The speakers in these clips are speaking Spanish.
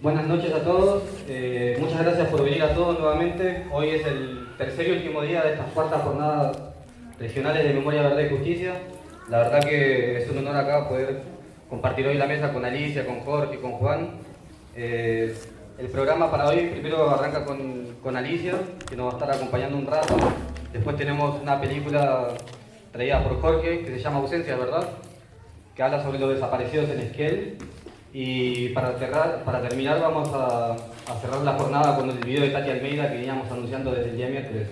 Buenas noches a todos, muchas gracias por venir a todos nuevamente. Hoy es el tercer y último día de estas cuartas jornadas regionales de Memoria, Verdad y Justicia. La verdad que es un honor acá poder compartir hoy la mesa con Alicia, con Jorge, con Juan. El programa para hoy primero arranca con Alicia, que nos va a estar acompañando un rato. Después tenemos una película traída por Jorge que se llama Ausencia, ¿verdad? Que habla sobre los desaparecidos en Esquel. Y para terminar vamos a cerrar la jornada con el video de Tati Almeida que veníamos anunciando desde el día miércoles.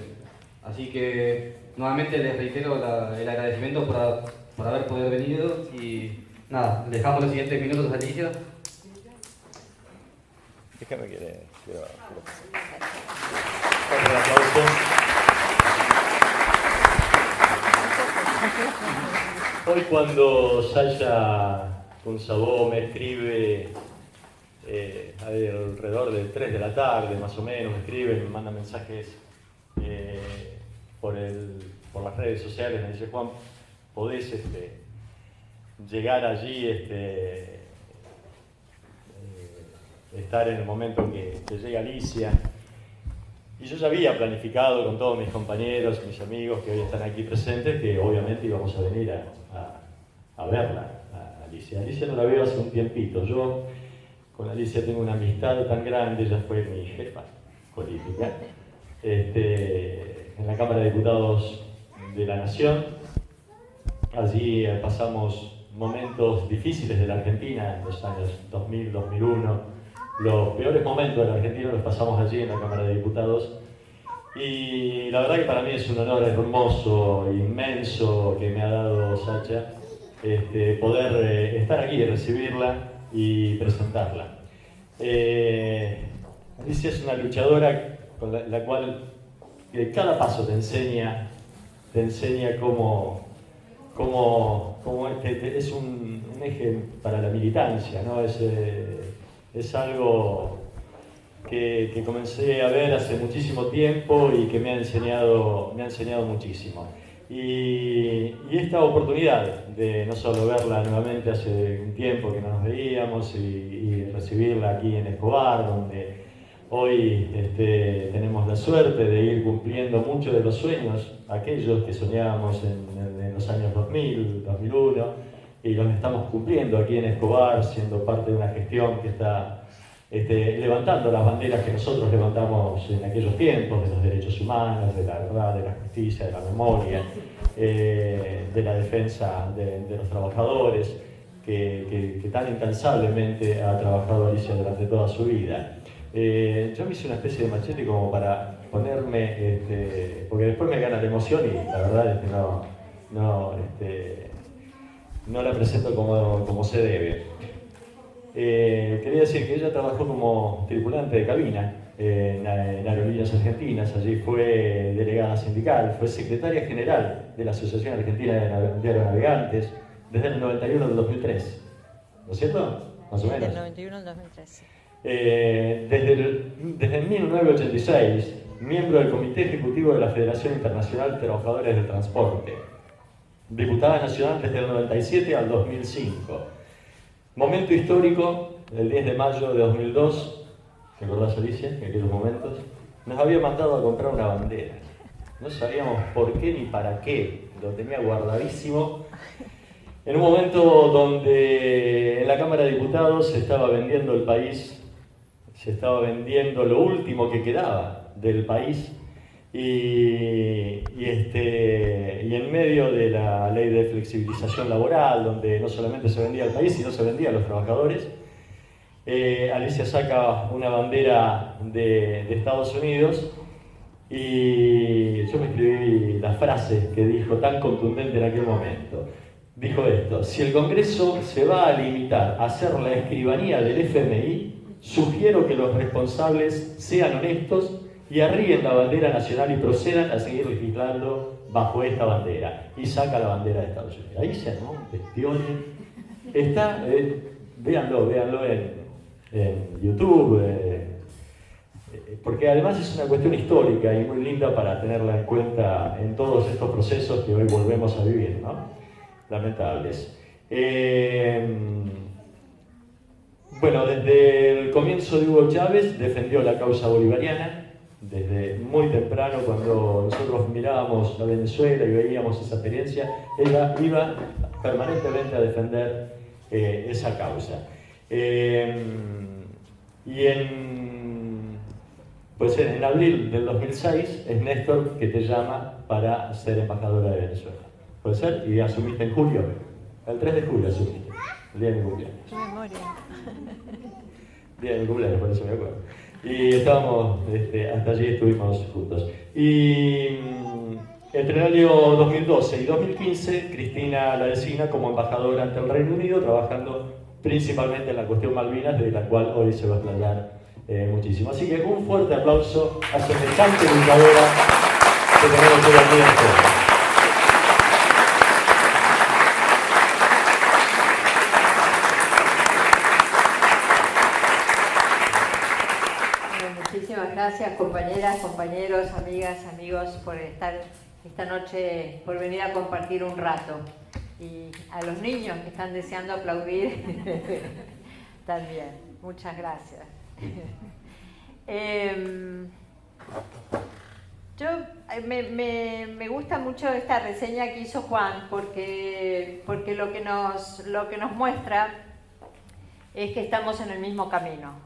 Así que nuevamente les reitero el agradecimiento por haber podido venir y nada, dejamos los siguientes minutos a Alicia. Déjame quiero un aplauso. Hoy cuando Sasha Kunsabó me escribe alrededor de 3 de la tarde, más o menos, me escribe, me manda mensajes por las redes sociales, me dice: Juan, ¿podés llegar allí, estar en el momento que llegue Alicia? Y yo ya había planificado con todos mis compañeros, mis amigos que hoy están aquí presentes, que obviamente íbamos a venir a verla. Alicia no la veo hace un tiempito. Yo con Alicia tengo una amistad tan grande, ella fue mi jefa política en la Cámara de Diputados de la Nación. Allí pasamos momentos difíciles de la Argentina en los años 2000, 2001. Los peores momentos de la Argentina los pasamos allí en la Cámara de Diputados. Y la verdad que para mí es un honor hermoso, inmenso que me ha dado Sacha poder estar aquí, recibirla y presentarla. Alicia es una luchadora con la cual cada paso te enseña cómo es un eje para la militancia, ¿no? Es algo que comencé a ver hace muchísimo tiempo y que me ha enseñado muchísimo. Y esta oportunidad de no solo verla nuevamente hace un tiempo que no nos veíamos y recibirla aquí en Escobar, donde hoy tenemos la suerte de ir cumpliendo muchos de los sueños, aquellos que soñábamos en los años 2000, 2001, y los estamos cumpliendo aquí en Escobar, siendo parte de una gestión que está levantando las banderas que nosotros levantamos en aquellos tiempos, de los derechos humanos, de la verdad, de la justicia, de la memoria, de la defensa de los trabajadores, que tan incansablemente ha trabajado Alicia durante toda su vida. Yo me hice una especie de machete como para ponerme, porque después me gana la emoción y la verdad es que no la presento como se debe. Quería decir que ella trabajó como tripulante de cabina en Aerolíneas Argentinas. Allí fue delegada sindical, fue secretaria general de la Asociación Argentina de Aeronavegantes desde el 91 al 2003, ¿no es cierto? Más o menos. Del 91 al 2003. Desde 1986, miembro del Comité Ejecutivo de la Federación Internacional de Trabajadores del Transporte, diputada nacional desde el 97 al 2005. Momento histórico, el 10 de mayo de 2002, ¿te acordás, Alicia? En aquellos momentos, nos había mandado a comprar una bandera. No sabíamos por qué ni para qué, lo tenía guardadísimo. En un momento donde en la Cámara de Diputados se estaba vendiendo el país, se estaba vendiendo lo último que quedaba del país, y en medio de la ley de flexibilización laboral, donde no solamente se vendía el país, sino se vendía a los trabajadores, Alicia saca una bandera de Estados Unidos y yo me escribí la frase que dijo tan contundente en aquel momento. Dijo esto: si el Congreso se va a limitar a ser la escribanía del FMI, sugiero que los responsables sean honestos y arríen la bandera nacional y procedan a seguir legislando bajo esta bandera. Y saca la bandera de Estados Unidos. Ahí se armó un bestión. Está, véanlo en YouTube, porque además es una cuestión histórica y muy linda para tenerla en cuenta en todos estos procesos que hoy volvemos a vivir, ¿no? Lamentables. Bueno, desde el comienzo de Hugo Chávez defendió la causa bolivariana. Desde muy temprano, cuando nosotros mirábamos a Venezuela y veíamos esa experiencia, ella iba permanentemente a defender esa causa. Y en abril del 2006 es Néstor que te llama para ser embajadora de Venezuela. ¿Puede ser? Y asumiste en julio. El 3 de julio asumiste, el día de mi cumpleaños. ¡Qué memoria! Día de mi cumpleaños, por eso me acuerdo. Y estábamos, hasta allí estuvimos juntos. Y entre el año 2012 y 2015, Cristina la designa como embajadora ante el Reino Unido, trabajando principalmente en la cuestión Malvinas, de la cual hoy se va a explayar muchísimo. Así que un fuerte aplauso a semejante educadora que tenemos hoy aquí en el foro. Muchísimas gracias, compañeras, compañeros, amigas, amigos, por estar esta noche, por venir a compartir un rato. Y a los niños que están deseando aplaudir, también. Muchas gracias. Me gusta mucho esta reseña que hizo Juan, porque lo que nos muestra es que estamos en el mismo camino.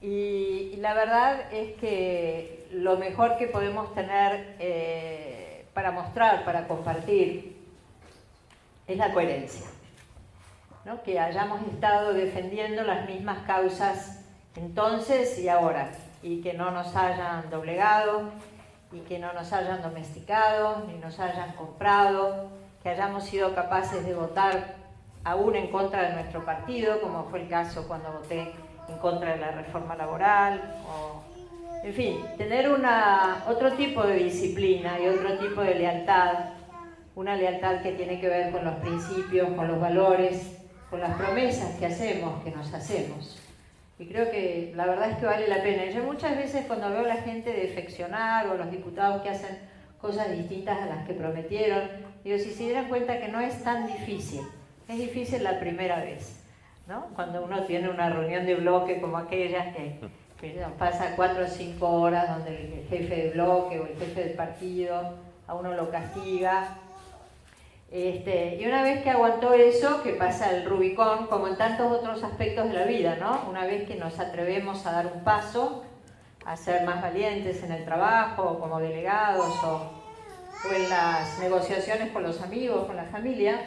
Y la verdad es que lo mejor que podemos tener para mostrar, para compartir, es la coherencia, ¿no? Que hayamos estado defendiendo las mismas causas entonces y ahora, y que no nos hayan doblegado, y que no nos hayan domesticado, ni nos hayan comprado, que hayamos sido capaces de votar aún en contra de nuestro partido, como fue el caso cuando voté en contra de la reforma laboral, en fin, tener otro tipo de disciplina y otro tipo de lealtad, una lealtad que tiene que ver con los principios, con los valores, con las promesas que hacemos, que nos hacemos. Y creo que la verdad es que vale la pena. Yo muchas veces cuando veo a la gente defeccionar o los diputados que hacen cosas distintas a las que prometieron, digo, si se dieran cuenta que no es tan difícil, es difícil la primera vez, ¿no? Cuando uno tiene una reunión de bloque como aquella que pasa 4 o 5 horas donde el jefe de bloque o el jefe del partido a uno lo castiga. Y una vez que aguantó eso, que pasa el Rubicón, como en tantos otros aspectos de la vida, ¿no? Una vez que nos atrevemos a dar un paso, a ser más valientes en el trabajo, o como delegados, o en las negociaciones con los amigos, con la familia,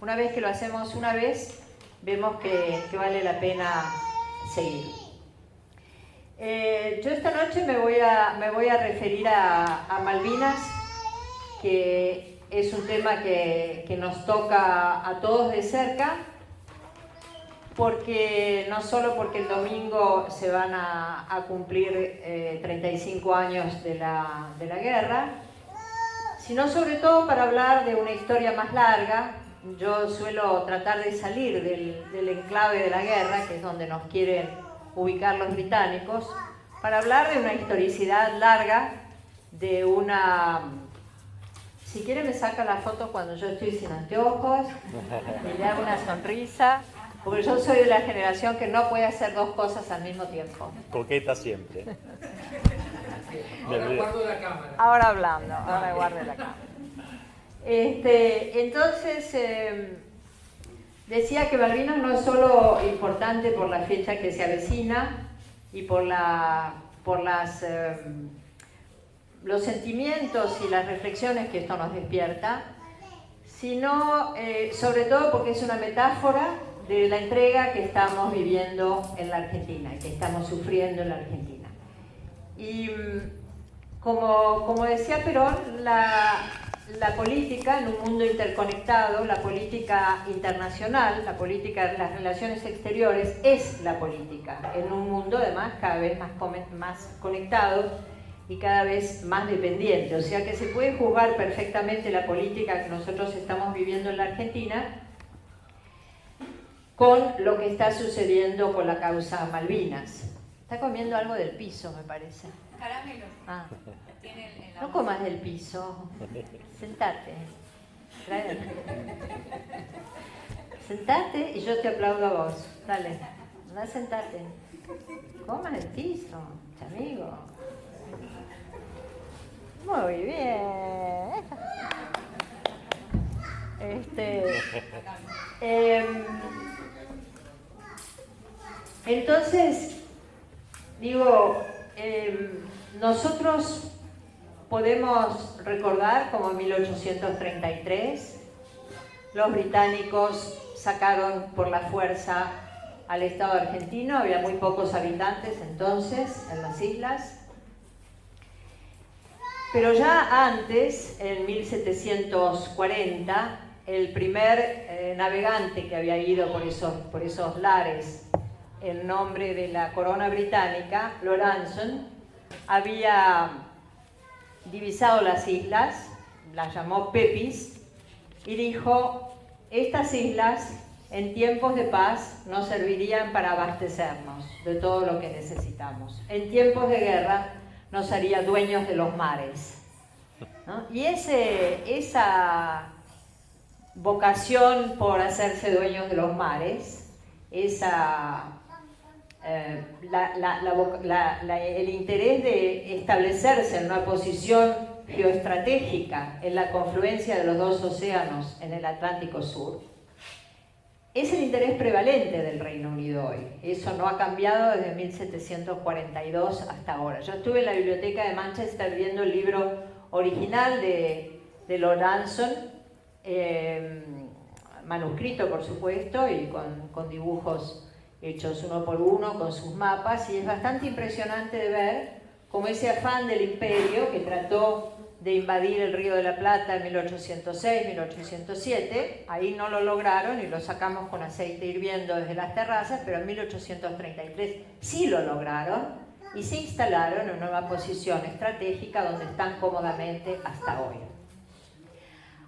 una vez que lo hacemos una vez, vemos que vale la pena seguir. Yo esta noche me voy a referir a Malvinas, que es un tema que nos toca a todos de cerca, porque no solo porque el domingo se van a cumplir 35 años de la guerra, sino sobre todo para hablar de una historia más larga. Yo suelo tratar de salir del enclave de la guerra, que es donde nos quieren ubicar los británicos, para hablar de una historicidad larga, de una... Si quiere me saca la foto cuando yo estoy sin anteojos, y le hago una sonrisa, porque yo soy de la generación que no puede hacer dos cosas al mismo tiempo. Coqueta siempre. Ahora guardo la cámara. Ahora hablando, ahora guarde la cámara. Entonces, decía que Malvinas no es solo importante por la fecha que se avecina y por los sentimientos y las reflexiones que esto nos despierta, sino sobre todo porque es una metáfora de la entrega que estamos viviendo en la Argentina, que estamos sufriendo en la Argentina. Y como decía Perón, la política en un mundo interconectado, la política internacional, la política de las relaciones exteriores es la política, en un mundo además cada vez más conectado y cada vez más dependiente. O sea que se puede juzgar perfectamente la política que nosotros estamos viviendo en la Argentina con lo que está sucediendo con la causa Malvinas. Está comiendo algo del piso, me parece. Caramelo. Ah. Tiene No comas del piso. Sentate. Sentate y yo te aplaudo a vos. Dale. Anda, sentate. Coma en el piso, amigo. Muy bien. Entonces, digo, nosotros podemos recordar como en 1833 los británicos sacaron por la fuerza al Estado argentino, había muy pocos habitantes entonces en las islas. Pero ya antes, en 1740, el primer navegante que había ido por esos lares en nombre de la corona británica, Lord Anson, había divisado las islas, las llamó Pepys, y dijo: estas islas en tiempos de paz nos servirían para abastecernos de todo lo que necesitamos. En tiempos de guerra nos haría dueños de los mares, ¿no? Y esa vocación por hacerse dueños de los mares, el interés de establecerse en una posición geoestratégica en la confluencia de los dos océanos en el Atlántico Sur, es el interés prevalente del Reino Unido hoy. Eso no ha cambiado desde 1742 hasta ahora. Yo estuve en la biblioteca de Manchester viendo el libro original de Lord Anson, manuscrito por supuesto, y con dibujos hechos uno por uno, con sus mapas, y es bastante impresionante de ver cómo ese afán del imperio que trató de invadir el Río de la Plata en 1806, 1807, ahí no lo lograron y lo sacamos con aceite hirviendo desde las terrazas, pero en 1833 sí lo lograron y se instalaron en una nueva posición estratégica donde están cómodamente hasta hoy.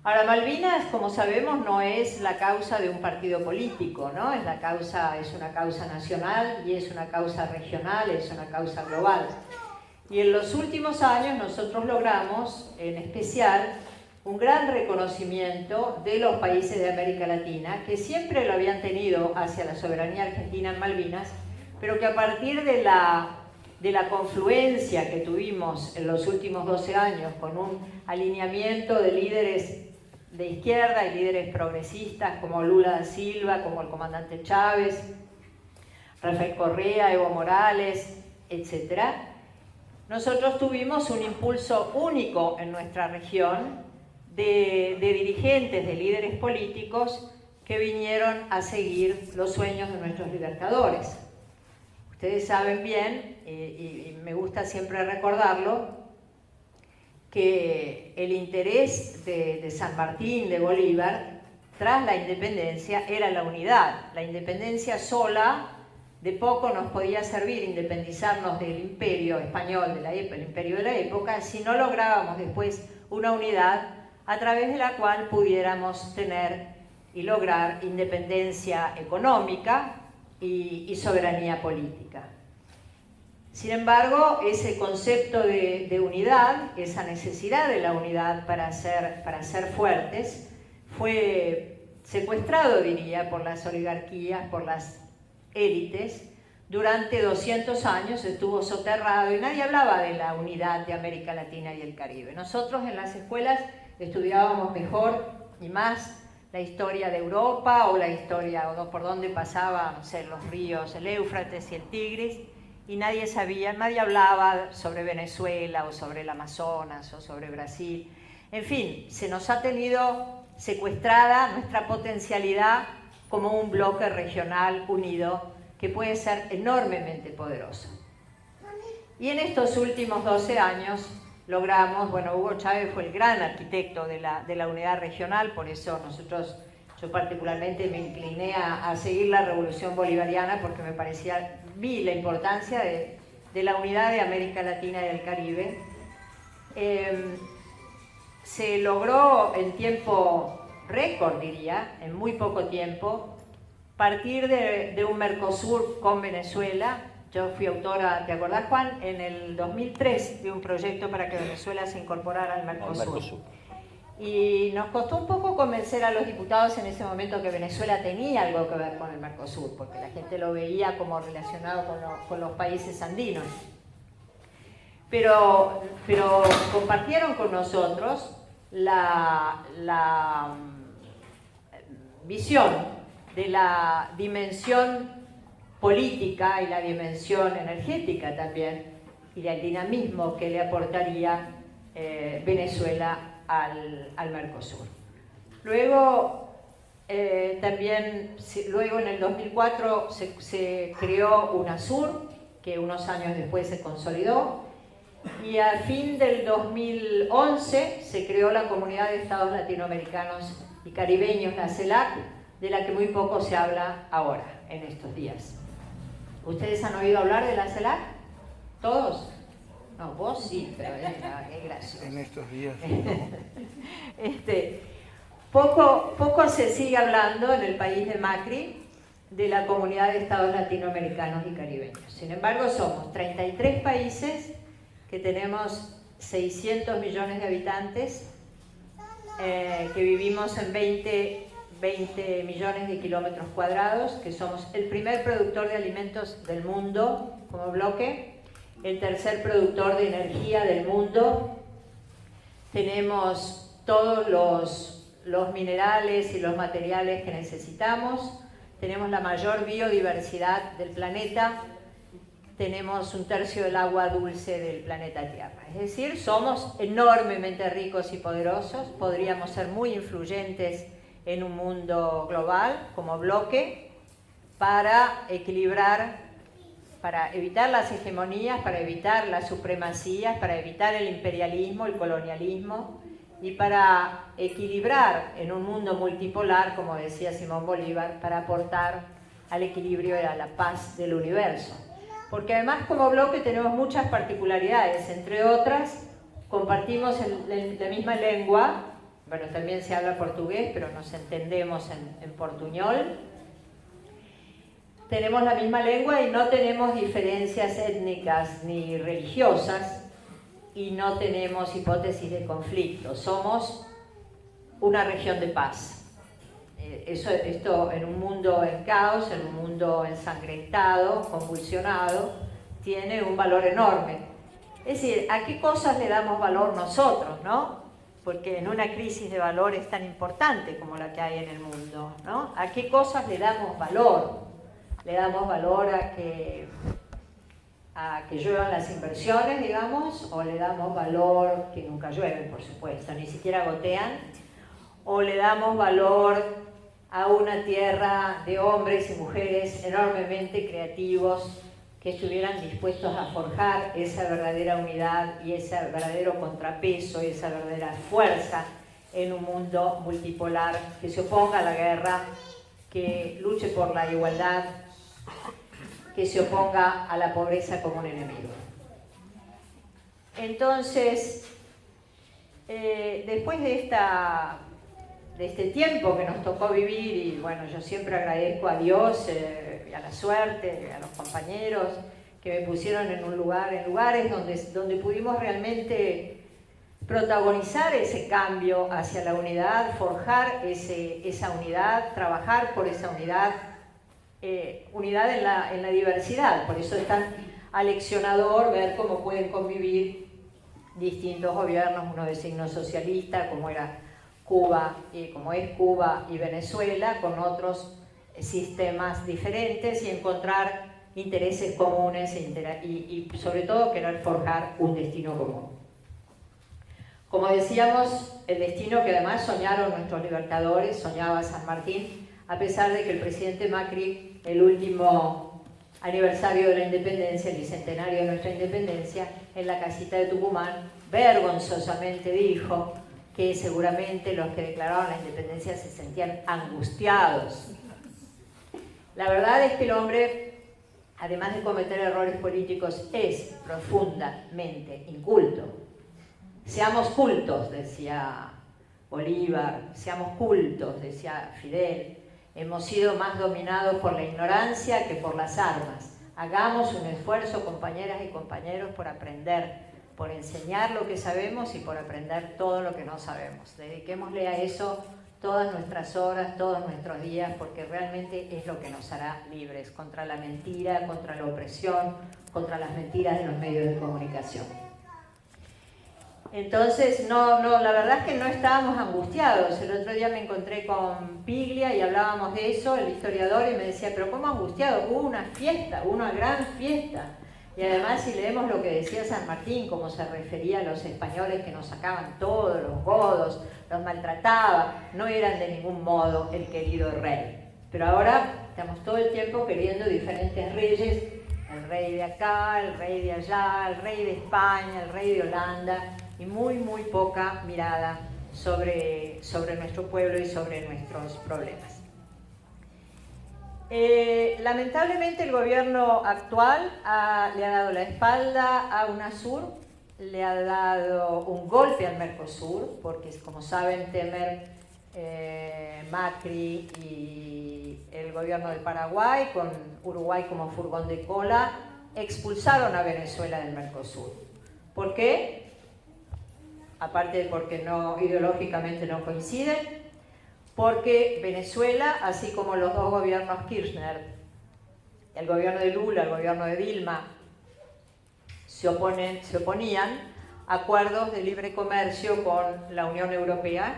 Ahora, Malvinas, como sabemos, no es la causa de un partido político, ¿no? Es una causa nacional y es una causa regional, es una causa global. Y en los últimos años nosotros logramos, en especial, un gran reconocimiento de los países de América Latina, que siempre lo habían tenido hacia la soberanía argentina en Malvinas, pero que a partir de la confluencia que tuvimos en los últimos 12 años, con un alineamiento de líderes de izquierda y líderes progresistas como Lula da Silva, como el comandante Chávez, Rafael Correa, Evo Morales, etc., nosotros tuvimos un impulso único en nuestra región de dirigentes, de líderes políticos que vinieron a seguir los sueños de nuestros libertadores. Ustedes saben bien, y me gusta siempre recordarlo, que el interés de San Martín, de Bolívar, tras la independencia, era la unidad. La independencia sola de poco nos podía servir independizarnos del imperio español, el imperio de la época, si no lográbamos después una unidad a través de la cual pudiéramos tener y lograr independencia económica y soberanía política. Sin embargo, ese concepto de unidad, esa necesidad de la unidad para ser fuertes, fue secuestrado, diría, por las oligarquías, por las élites. Durante 200 años estuvo soterrado y nadie hablaba de la unidad de América Latina y el Caribe. Nosotros en las escuelas estudiábamos mejor y más la historia de Europa o la historia o por dónde pasaban, no sé, los ríos, el Éufrates y el Tigris, y nadie hablaba sobre Venezuela o sobre el Amazonas o sobre Brasil. En fin, se nos ha tenido secuestrada nuestra potencialidad como un bloque regional unido que puede ser enormemente poderoso. Y en estos últimos 12 años logramos, bueno, Hugo Chávez fue el gran arquitecto de la unidad regional, por eso yo particularmente me incliné a seguir la revolución bolivariana porque vi la importancia de la unidad de América Latina y del Caribe. Se logró en tiempo récord, diría, en muy poco tiempo, partir de un Mercosur con Venezuela. Yo fui autora, ¿te acordás, Juan? En el 2003 de un proyecto para que Venezuela se incorporara al Mercosur. Y nos costó un poco convencer a los diputados en ese momento que Venezuela tenía algo que ver con el Mercosur, porque la gente lo veía como relacionado con los países andinos. Pero compartieron con nosotros la visión de la dimensión política y la dimensión energética también, y del dinamismo que le aportaría Venezuela al Mercosur. Luego, luego en el 2004 se creó UNASUR, que unos años después se consolidó, y al fin del 2011 se creó la Comunidad de Estados Latinoamericanos y Caribeños, la CELAC, de la que muy poco se habla ahora, en estos días. ¿Ustedes han oído hablar de la CELAC? ¿Todos? No, vos sí, pero qué gracioso. En estos días. Poco se sigue hablando en el país de Macri de la Comunidad de Estados Latinoamericanos y Caribeños. Sin embargo, somos 33 países que tenemos 600 millones de habitantes, que vivimos en 20 millones de kilómetros cuadrados, que somos el primer productor de alimentos del mundo como bloque, el tercer productor de energía del mundo. Tenemos todos los minerales y los materiales que necesitamos, tenemos la mayor biodiversidad del planeta, tenemos un tercio del agua dulce del planeta Tierra. Es decir, somos enormemente ricos y poderosos, podríamos ser muy influyentes en un mundo global como bloque para equilibrar, para evitar las hegemonías, para evitar las supremacías, para evitar el imperialismo, el colonialismo y para equilibrar en un mundo multipolar, como decía Simón Bolívar, para aportar al equilibrio y a la paz del universo. Porque además como bloque tenemos muchas particularidades, entre otras compartimos la misma lengua, bueno, también se habla portugués, pero nos entendemos en portuñol. Tenemos la misma lengua y no tenemos diferencias étnicas ni religiosas y no tenemos hipótesis de conflicto. Somos una región de paz. Esto en un mundo en caos, en un mundo ensangrentado, convulsionado, tiene un valor enorme. Es decir, ¿a qué cosas le damos valor nosotros, no? Porque en una crisis de valores tan importante como la que hay en el mundo, ¿no? ¿A qué cosas le damos valor? Le damos valor a que lluevan las inversiones, digamos, o le damos valor que nunca llueven, por supuesto, ni siquiera gotean, o le damos valor a una tierra de hombres y mujeres enormemente creativos que estuvieran dispuestos a forjar esa verdadera unidad y ese verdadero contrapeso y esa verdadera fuerza en un mundo multipolar, que se oponga a la guerra, que luche por la igualdad, que se oponga a la pobreza como un enemigo. Entonces, después de este tiempo que nos tocó vivir, y bueno, yo siempre agradezco a Dios y a la suerte, a los compañeros que me pusieron en lugares donde pudimos realmente protagonizar ese cambio hacia la unidad, forjar esa unidad, trabajar por esa unidad, unidad en la diversidad. Por eso es tan aleccionador ver cómo pueden convivir distintos gobiernos, uno de signo socialista, como era Cuba, y como es Cuba y Venezuela, con otros sistemas diferentes y encontrar intereses comunes y sobre todo querer forjar un destino común. Como decíamos, el destino que además soñaron nuestros libertadores, soñaba San Martín, a pesar de que el presidente Macri, el último aniversario de la independencia, el bicentenario de nuestra independencia, en la casita de Tucumán, vergonzosamente dijo que seguramente los que declararon la independencia se sentían angustiados. La verdad es que el hombre, además de cometer errores políticos, es profundamente inculto. Seamos cultos, decía Bolívar, seamos cultos, decía Fidel. Hemos sido más dominados por la ignorancia que por las armas. Hagamos un esfuerzo, compañeras y compañeros, por aprender por enseñar lo que sabemos y por aprender todo lo que no sabemos. Dediquémosle a eso todas nuestras horas, todos nuestros días, porque realmente es lo que nos hará libres contra la mentira, contra la opresión, contra las mentiras de los medios de comunicación. Entonces, la verdad es que no estábamos angustiados. El otro día me encontré con Piglia y hablábamos de eso, el historiador, y me decía, pero ¿cómo angustiado? Hubo una fiesta, una gran fiesta. Y además, si leemos lo que decía San Martín, cómo se refería a los españoles que nos sacaban todos, los godos, los maltrataba, no eran de ningún modo el querido rey. Pero ahora estamos todo el tiempo queriendo diferentes reyes, el rey de acá, el rey de allá, el rey de España, el rey de Holanda, y muy poca mirada sobre nuestro pueblo y sobre nuestros problemas. Lamentablemente el gobierno actual le ha dado la espalda a UNASUR, le ha dado un golpe al Mercosur, porque como saben Temer, Macri y el gobierno del Paraguay, con Uruguay como furgón de cola, expulsaron a Venezuela del Mercosur. ¿Por qué? Aparte de porque ideológicamente no coinciden, porque Venezuela, así como los dos gobiernos Kirchner, el gobierno de Lula, el gobierno de Dilma, se oponían a acuerdos de libre comercio con la Unión Europea,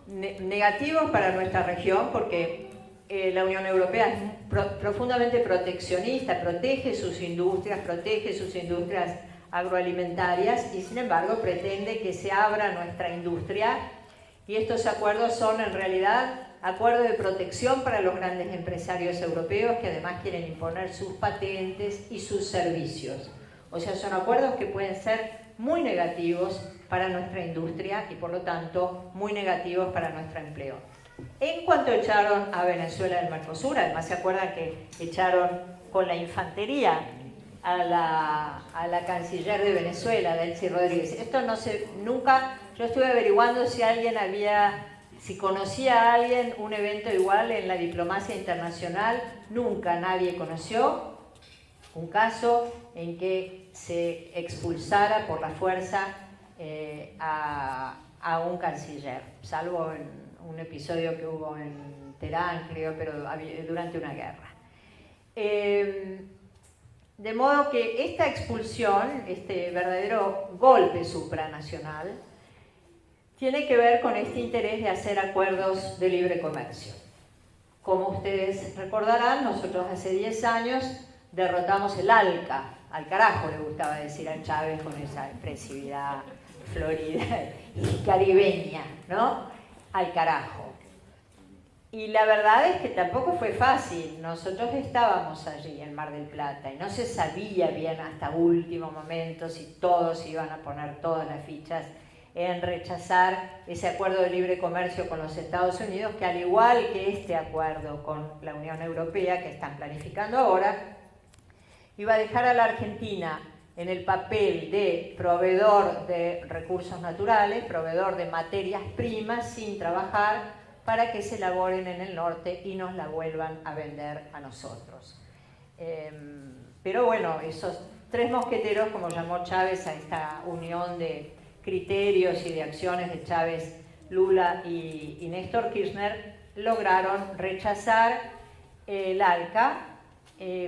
negativos para nuestra región, porque la Unión Europea es profundamente proteccionista, protege sus industrias agroalimentarias, y sin embargo pretende que se abra nuestra industria, y estos acuerdos son en realidad acuerdos de protección para los grandes empresarios europeos que además quieren imponer sus patentes y sus servicios. O sea, son acuerdos que pueden ser muy negativos para nuestra industria y por lo tanto muy negativos para nuestro empleo. En cuanto echaron a Venezuela del Mercosur, además se acuerdan que echaron con la infantería a la canciller de Venezuela, Delcy Rodríguez. Esto no sé, nunca, yo estuve averiguando si conocía a alguien un evento igual en la diplomacia internacional, nunca nadie conoció un caso en que se expulsara por la fuerza a un canciller, salvo en un episodio que hubo en Teherán, creo, pero durante una guerra. De modo que esta expulsión, este verdadero golpe supranacional, tiene que ver con este interés de hacer acuerdos de libre comercio. Como ustedes recordarán, nosotros hace 10 años derrotamos el ALCA, al carajo le gustaba decir a Chávez con esa expresividad florida y caribeña, ¿no? Al carajo. Y la verdad es que tampoco fue fácil. Nosotros estábamos allí en Mar del Plata y no se sabía bien hasta último momento si todos iban a poner todas las fichas en rechazar ese acuerdo de libre comercio con los Estados Unidos, que al igual que este acuerdo con la Unión Europea que están planificando ahora, iba a dejar a la Argentina en el papel de proveedor de recursos naturales, proveedor de materias primas sin trabajar, para que se elaboren en el norte y nos la vuelvan a vender a nosotros. Pero bueno, esos tres mosqueteros, como llamó Chávez a esta unión de criterios y de acciones de Chávez, Lula y Néstor Kirchner, lograron rechazar el ALCA,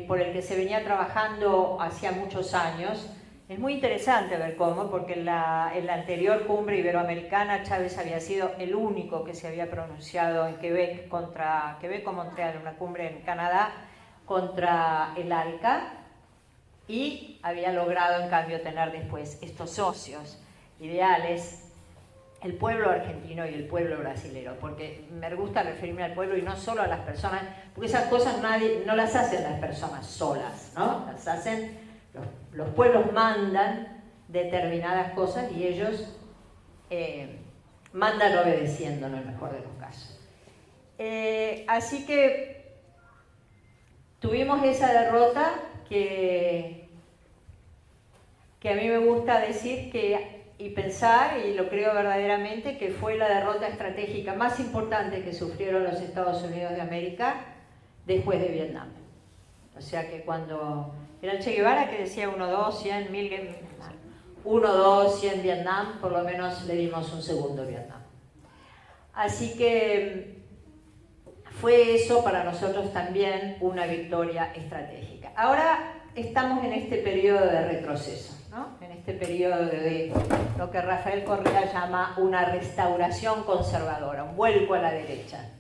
por el que se venía trabajando hacía muchos años. Es muy interesante ver cómo, porque en la anterior cumbre iberoamericana Chávez había sido el único que se había pronunciado en Quebec o Montreal, en una cumbre en Canadá, contra el ALCA, y había logrado en cambio tener después estos socios ideales, el pueblo argentino y el pueblo brasilero, porque me gusta referirme al pueblo y no solo a las personas, porque esas cosas no las hacen las personas solas, ¿no? Las hacen. Los pueblos mandan determinadas cosas y ellos mandan obedeciendo en el mejor de los casos. Así que tuvimos esa derrota que a mí me gusta decir y pensar, y lo creo verdaderamente, que fue la derrota estratégica más importante que sufrieron los Estados Unidos de América después de Vietnam. O sea que cuando era el Che Guevara que decía 1, 2, 100, 1000, 1, 2 y en Vietnam, por lo menos le dimos un segundo Vietnam. Así que fue eso para nosotros también una victoria estratégica. Ahora estamos en este periodo de retroceso, ¿no? En este periodo de lo que Rafael Correa llama una restauración conservadora, un vuelco a la derecha.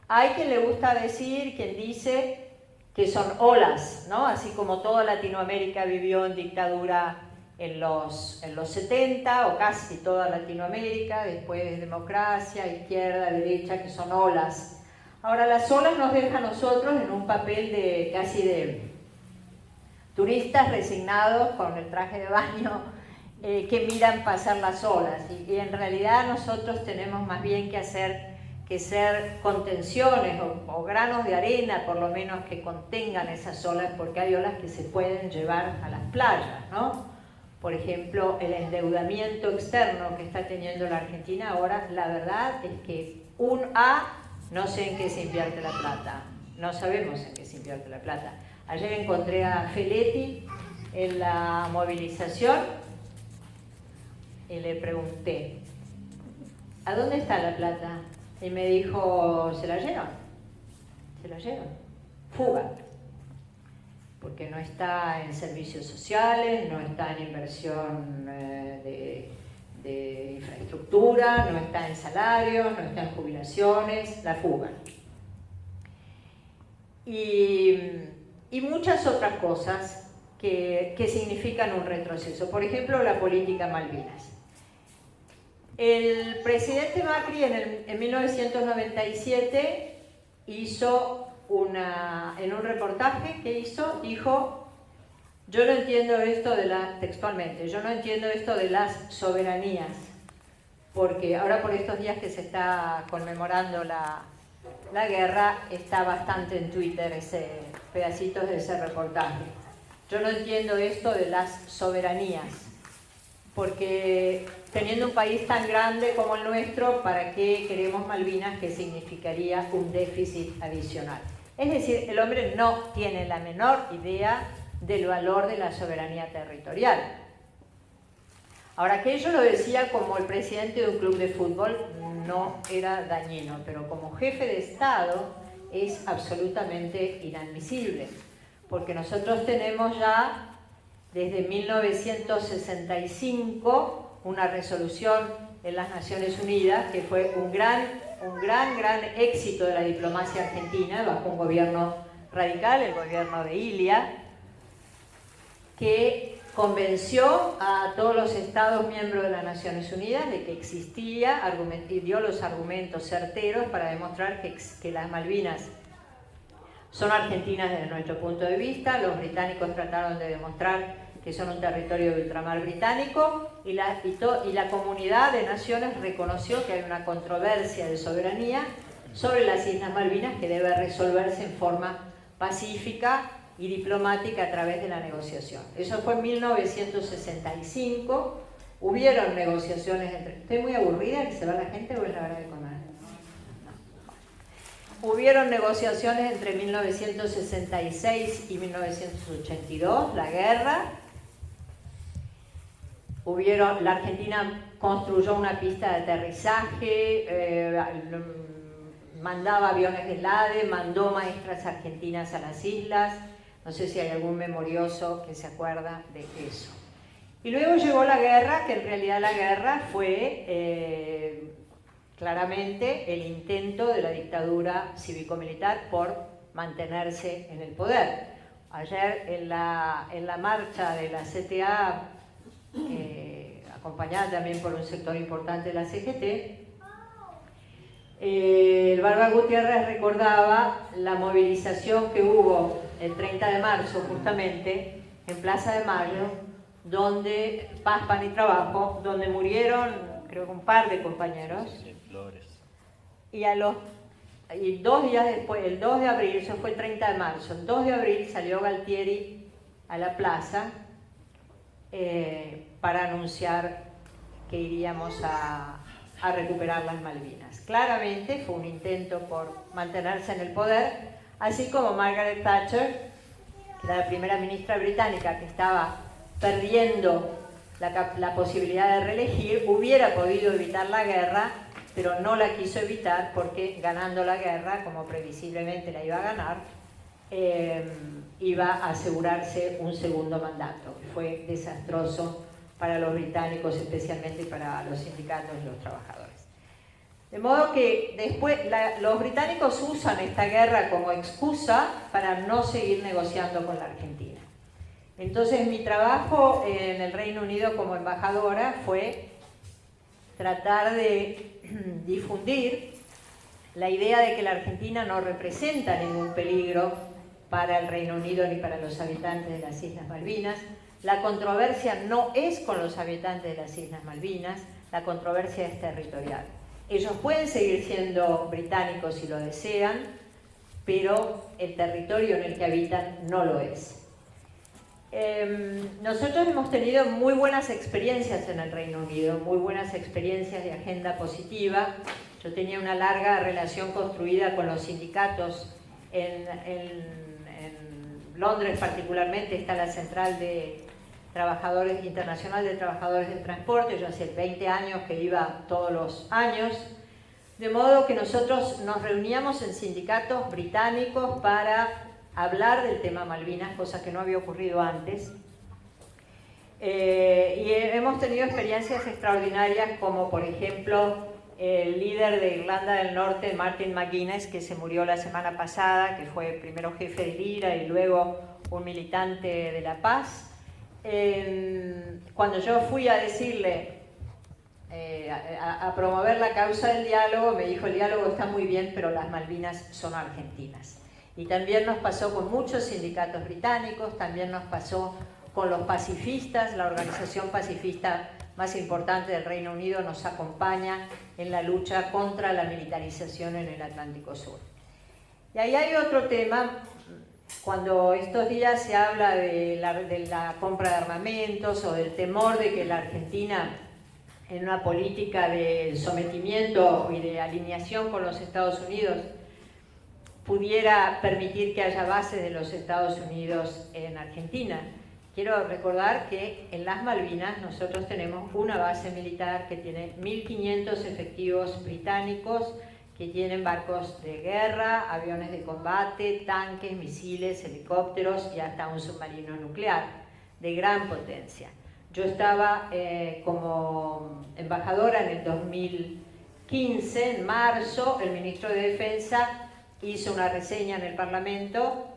Hay quien le gusta decir, quien dice que son olas, ¿no? Así como toda Latinoamérica vivió en dictadura en los 70, o casi toda Latinoamérica, después democracia, izquierda, derecha, que son olas. Ahora, las olas nos dejan a nosotros en un papel de casi de turistas resignados con el traje de baño que miran pasar las olas, y en realidad nosotros tenemos más bien que ser contenciones o granos de arena, por lo menos, que contengan esas olas, porque hay olas que se pueden llevar a las playas, ¿no? Por ejemplo, el endeudamiento externo que está teniendo la Argentina ahora, la verdad es que no sé en qué se invierte la plata, no sabemos en qué se invierte la plata. Ayer encontré a Feletti en la movilización y le pregunté, ¿a dónde está la plata? Y me dijo, se la llevan, fuga, porque no está en servicios sociales, no está en inversión de infraestructura, no está en salarios, no está en jubilaciones, la fuga. Y muchas otras cosas que significan un retroceso. Por ejemplo, la política Malvinas. El presidente Macri en 1997 hizo en un reportaje que dijo, yo no entiendo esto textualmente, yo no entiendo esto de las soberanías, porque ahora por estos días que se está conmemorando la guerra, está bastante en Twitter pedacitos de ese reportaje. Yo no entiendo esto de las soberanías, porque teniendo un país tan grande como el nuestro, ¿para qué queremos Malvinas, que significaría un déficit adicional? Es decir, el hombre no tiene la menor idea del valor de la soberanía territorial. Ahora, que yo lo decía como el presidente de un club de fútbol no era dañino, pero como jefe de Estado es absolutamente inadmisible, porque nosotros tenemos ya desde 1965 una resolución en las Naciones Unidas que fue un gran éxito de la diplomacia argentina bajo un gobierno radical, el gobierno de Ilia, que convenció a todos los Estados miembros de las Naciones Unidas de que existía y dio los argumentos certeros para demostrar que las Malvinas son argentinas desde nuestro punto de vista. Los británicos trataron de demostrar que son un territorio de ultramar británico, y la comunidad de naciones reconoció que hay una controversia de soberanía sobre las Islas Malvinas que debe resolverse en forma pacífica y diplomática a través de la negociación. Eso fue en 1965, hubieron negociaciones entre... ¿Estoy muy aburrida que se va la gente o es la hora de comer? Hubieron negociaciones entre 1966 y 1982, la guerra. La Argentina construyó una pista de aterrizaje, mandaba aviones de LADE, mandó maestras argentinas a las islas. No sé si hay algún memorioso que se acuerda de eso. Y luego llegó la guerra, que en realidad la guerra fue claramente el intento de la dictadura cívico-militar por mantenerse en el poder. Ayer en la marcha de la CTA, acompañada también por un sector importante de la CGT, el Barba Gutiérrez recordaba la movilización que hubo el 30 de marzo justamente en Plaza de Mayo, donde Paz, Pan y Trabajo, donde murieron creo que un par de compañeros, y 2 días después, el 2 de abril, eso fue el 30 de marzo, el 2 de abril salió Galtieri a la plaza para anunciar que iríamos a recuperar las Malvinas. Claramente fue un intento por mantenerse en el poder, así como Margaret Thatcher, la primera ministra británica, que estaba perdiendo la posibilidad de reelegir, hubiera podido evitar la guerra, pero no la quiso evitar porque ganando la guerra, como previsiblemente la iba a ganar, iba a asegurarse un segundo mandato. Fue desastroso para los británicos, especialmente para los sindicatos y los trabajadores. De modo que después los británicos usan esta guerra como excusa para no seguir negociando con la Argentina. Entonces mi trabajo en el Reino Unido como embajadora fue tratar de difundir la idea de que la Argentina no representa ningún peligro para el Reino Unido ni para los habitantes de las Islas Malvinas. La controversia no es con los habitantes de las Islas Malvinas, la controversia es territorial. Ellos pueden seguir siendo británicos si lo desean, pero el territorio en el que habitan no lo es. Nosotros hemos tenido muy buenas experiencias en el Reino Unido, muy buenas experiencias de agenda positiva. Yo tenía una larga relación construida con los sindicatos en Londres, particularmente está la Central de Trabajadores Internacional de Trabajadores del Transporte. Yo hace 20 años que iba todos los años, de modo que nosotros nos reuníamos en sindicatos británicos para hablar del tema Malvinas, cosa que no había ocurrido antes. Y hemos tenido experiencias extraordinarias, como por ejemplo el líder de Irlanda del Norte, Martin McGuinness, que se murió la semana pasada, que fue primero jefe del IRA y luego un militante de la paz. Cuando yo fui a decirle, a promover la causa del diálogo, me dijo: el diálogo está muy bien, pero las Malvinas son argentinas. Y también nos pasó con muchos sindicatos británicos, también nos pasó con los pacifistas. La organización pacifista más importante del Reino Unido nos acompaña en la lucha contra la militarización en el Atlántico Sur. Y ahí hay otro tema. Cuando estos días se habla de la compra de armamentos o del temor de que la Argentina, en una política de sometimiento y de alineación con los Estados Unidos, pudiera permitir que haya bases de los Estados Unidos en Argentina, quiero recordar que en las Malvinas nosotros tenemos una base militar que tiene 1.500 efectivos británicos, que tienen barcos de guerra, aviones de combate, tanques, misiles, helicópteros y hasta un submarino nuclear de gran potencia. Yo estaba como embajadora en el 2015, en marzo. El ministro de Defensa hizo una reseña en el Parlamento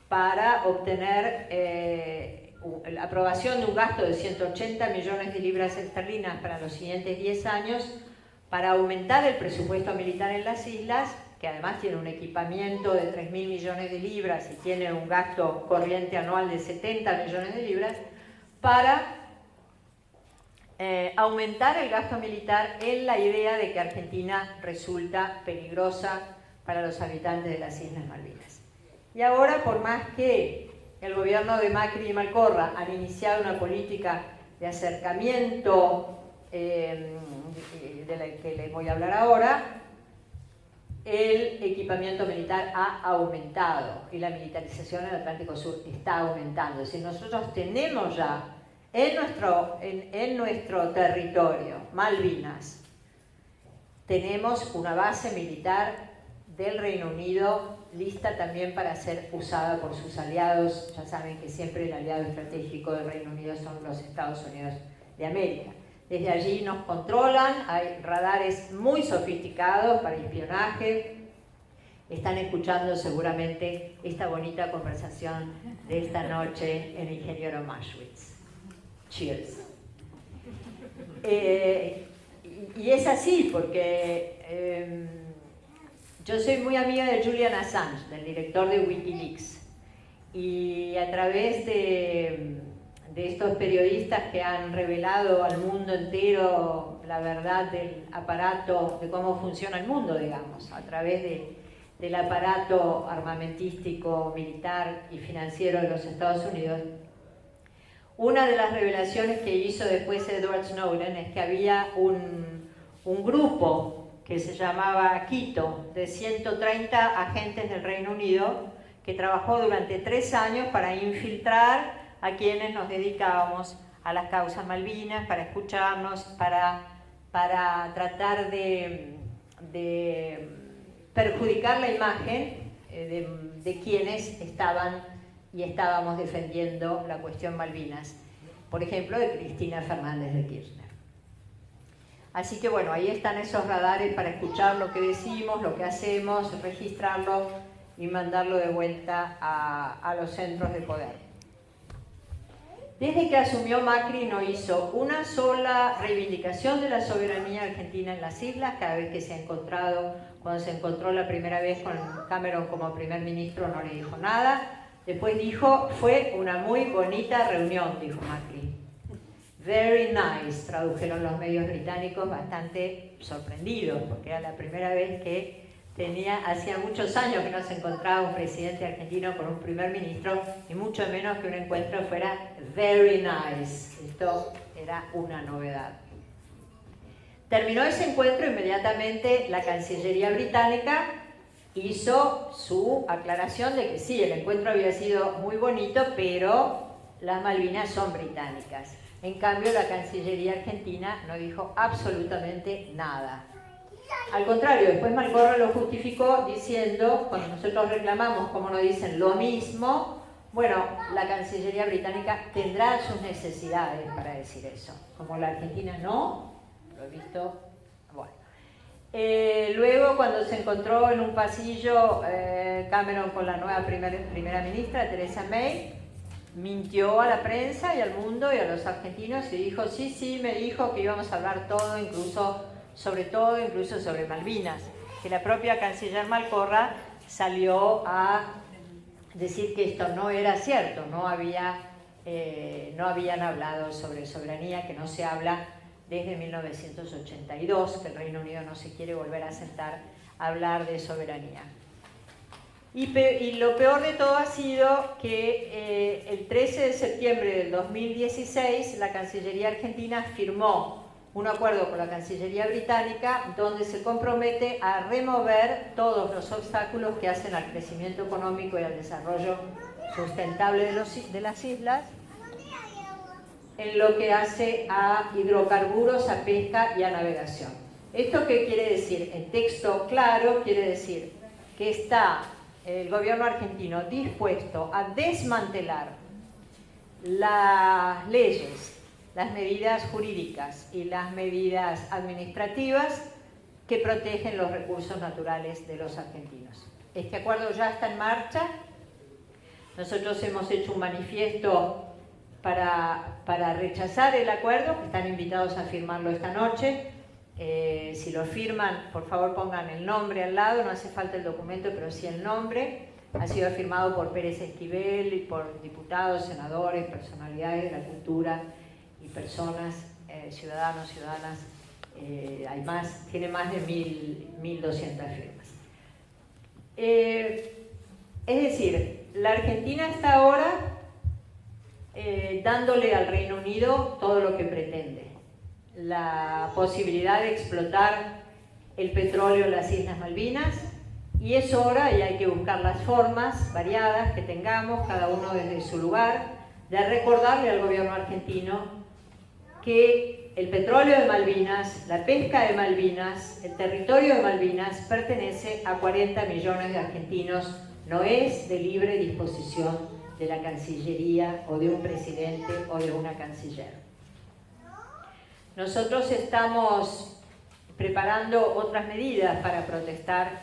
para obtener la aprobación de un gasto de 180 millones de libras esterlinas para los siguientes 10 años, para aumentar el presupuesto militar en las islas, que además tiene un equipamiento de 3.000 millones de libras y tiene un gasto corriente anual de 70 millones de libras, para aumentar el gasto militar en la idea de que Argentina resulta peligrosa para los habitantes de las Islas Malvinas. Y ahora, por más que el gobierno de Macri y Malcorra han iniciado una política de acercamiento de la que les voy a hablar ahora, el equipamiento militar ha aumentado y la militarización en el Atlántico Sur está aumentando. Es decir, nosotros tenemos ya en nuestro territorio, Malvinas, tenemos una base militar del Reino Unido lista también para ser usada por sus aliados. Ya saben que siempre el aliado estratégico del Reino Unido son los Estados Unidos de América. Desde allí nos controlan, hay radares muy sofisticados para espionaje. Están escuchando seguramente esta bonita conversación de esta noche en Ingeniero Maschwitz. Cheers. Y es así porque yo soy muy amiga de Julian Assange, del director de Wikileaks, y a través de estos periodistas que han revelado al mundo entero la verdad del aparato, de cómo funciona el mundo, digamos, a través del aparato armamentístico, militar y financiero de los Estados Unidos. Una de las revelaciones que hizo después Edward Snowden es que había un grupo que se llamaba Quito, de 130 agentes del Reino Unido, que trabajó durante 3 años para infiltrar a quienes nos dedicábamos a las causas Malvinas, para escucharnos, para tratar de perjudicar la imagen de quienes estaban y estábamos defendiendo la cuestión Malvinas, por ejemplo, de Cristina Fernández de Kirchner. Así que bueno, ahí están esos radares para escuchar lo que decimos, lo que hacemos, registrarlo y mandarlo de vuelta a los centros de poder. Desde que asumió Macri no hizo una sola reivindicación de la soberanía argentina en las islas. Cada vez que se ha encontrado, cuando se encontró la primera vez con Cameron como primer ministro, no le dijo nada. Después dijo, fue una muy bonita reunión, dijo Macri. Very nice, tradujeron los medios británicos, bastante sorprendidos, porque era la primera vez que hacía muchos años que no se encontraba un presidente argentino con un primer ministro, y mucho menos que un encuentro fuera very nice. Esto era una novedad. Terminó ese encuentro, inmediatamente la Cancillería británica hizo su aclaración de que sí, el encuentro había sido muy bonito, pero las Malvinas son británicas. En cambio, la Cancillería argentina no dijo absolutamente nada. Al contrario, después Malcorra lo justificó diciendo, cuando nosotros reclamamos, como nos dicen lo mismo, bueno, la Cancillería británica tendrá sus necesidades para decir eso. Como la Argentina no, lo he visto, bueno. Luego, cuando se encontró en un pasillo Cameron con la nueva primera ministra, Theresa May, mintió a la prensa y al mundo y a los argentinos y dijo, sí, me dijo que íbamos a hablar todo, incluso sobre Malvinas, que la propia canciller Malcorra salió a decir que esto no era cierto, no habían hablado sobre soberanía, que no se habla desde 1982, que el Reino Unido no se quiere volver a sentar a hablar de soberanía. Y lo peor de todo ha sido que el 13 de septiembre del 2016 la Cancillería argentina firmó un acuerdo con la Cancillería británica donde se compromete a remover todos los obstáculos que hacen al crecimiento económico y al desarrollo sustentable de las islas, en lo que hace a hidrocarburos, a pesca y a navegación. ¿Esto qué quiere decir? En texto claro quiere decir que está el gobierno argentino dispuesto a desmantelar las leyes, las medidas jurídicas y las medidas administrativas que protegen los recursos naturales de los argentinos. Este acuerdo ya está en marcha. Nosotros hemos hecho un manifiesto para rechazar el acuerdo, que están invitados a firmarlo esta noche. Si lo firman, por favor pongan el nombre al lado, no hace falta el documento, pero sí el nombre. Ha sido firmado por Pérez Esquivel y por diputados, senadores, personalidades de la cultura y personas, ciudadanos, ciudadanas. Hay más, tiene más de 1.200 firmas. Es decir, la Argentina está ahora dándole al Reino Unido todo lo que pretende. La posibilidad de explotar el petróleo en las Islas Malvinas, y es hora, y hay que buscar las formas variadas que tengamos, cada uno desde su lugar, de recordarle al gobierno argentino que el petróleo de Malvinas, la pesca de Malvinas, el territorio de Malvinas pertenece a 40 millones de argentinos, no es de libre disposición de la Cancillería o de un presidente o de una canciller. Nosotros estamos preparando otras medidas para protestar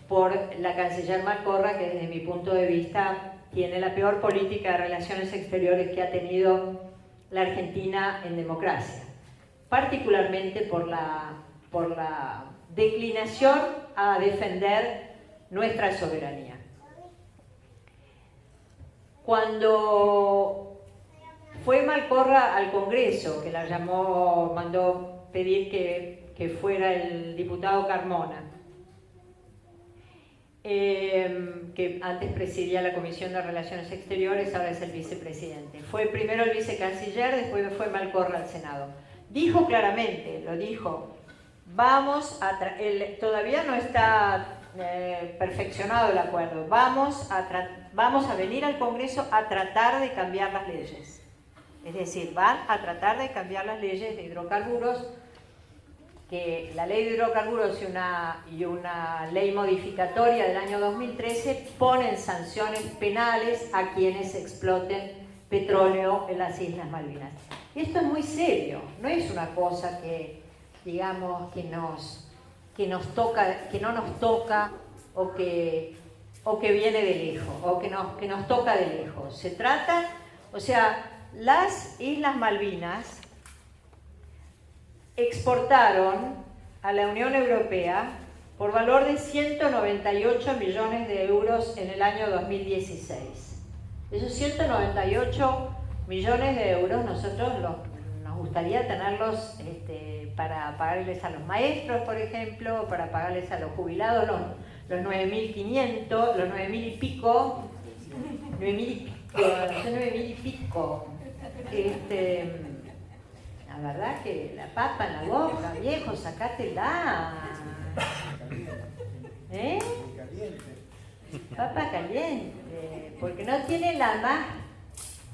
por la canciller Malcorra, que desde mi punto de vista tiene la peor política de relaciones exteriores que ha tenido la Argentina en democracia, particularmente por la declinación a defender nuestra soberanía. Cuando fue Malcorra al Congreso, que la llamó, mandó pedir que fuera el diputado Carmona, que antes presidía la Comisión de Relaciones Exteriores, ahora es el vicepresidente. Fue primero el vicecanciller, después fue Malcorra al Senado. Dijo claramente, lo dijo, todavía no está perfeccionado el acuerdo, vamos a venir al Congreso a tratar de cambiar las leyes. Es decir, van a tratar de cambiar las leyes de hidrocarburos, que la ley de hidrocarburos y una ley modificatoria del año 2013 ponen sanciones penales a quienes exploten petróleo en las Islas Malvinas. Y esto es muy serio, no es una cosa que, digamos, que no nos toca o que viene de lejos, o que nos toca de lejos. Se trata, o sea, las Islas Malvinas exportaron a la Unión Europea por valor de 198 millones de euros en el año 2016. Esos 198 millones de euros nosotros nos gustaría tenerlos para pagarles a los maestros, por ejemplo, para pagarles a los jubilados los 9.500, los 9.000 y pico, 9.000 y pico. La verdad que la papa en la boca, viejo, sacátela. Papa caliente, porque no tiene la más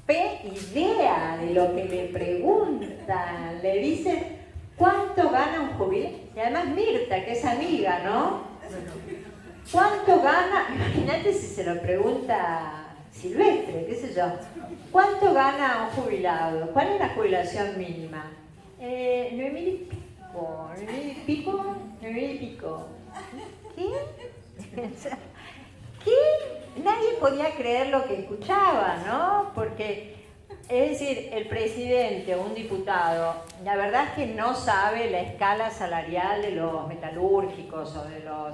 idea de lo que le preguntan. Le dicen, ¿cuánto gana un jubilado? Y además Mirta, que es amiga, ¿no? ¿Cuánto gana? Imagínate si se lo pregunta Silvestre, qué sé yo. ¿Cuánto gana un jubilado? ¿Cuál es la jubilación mínima? 9.000 y pico. 9.000 y pico. 9.000 y pico. ¿Qué? ¿Qué? Nadie podía creer lo que escuchaba, ¿no? Porque, es decir, el presidente o un diputado, la verdad es que no sabe la escala salarial de los metalúrgicos o de los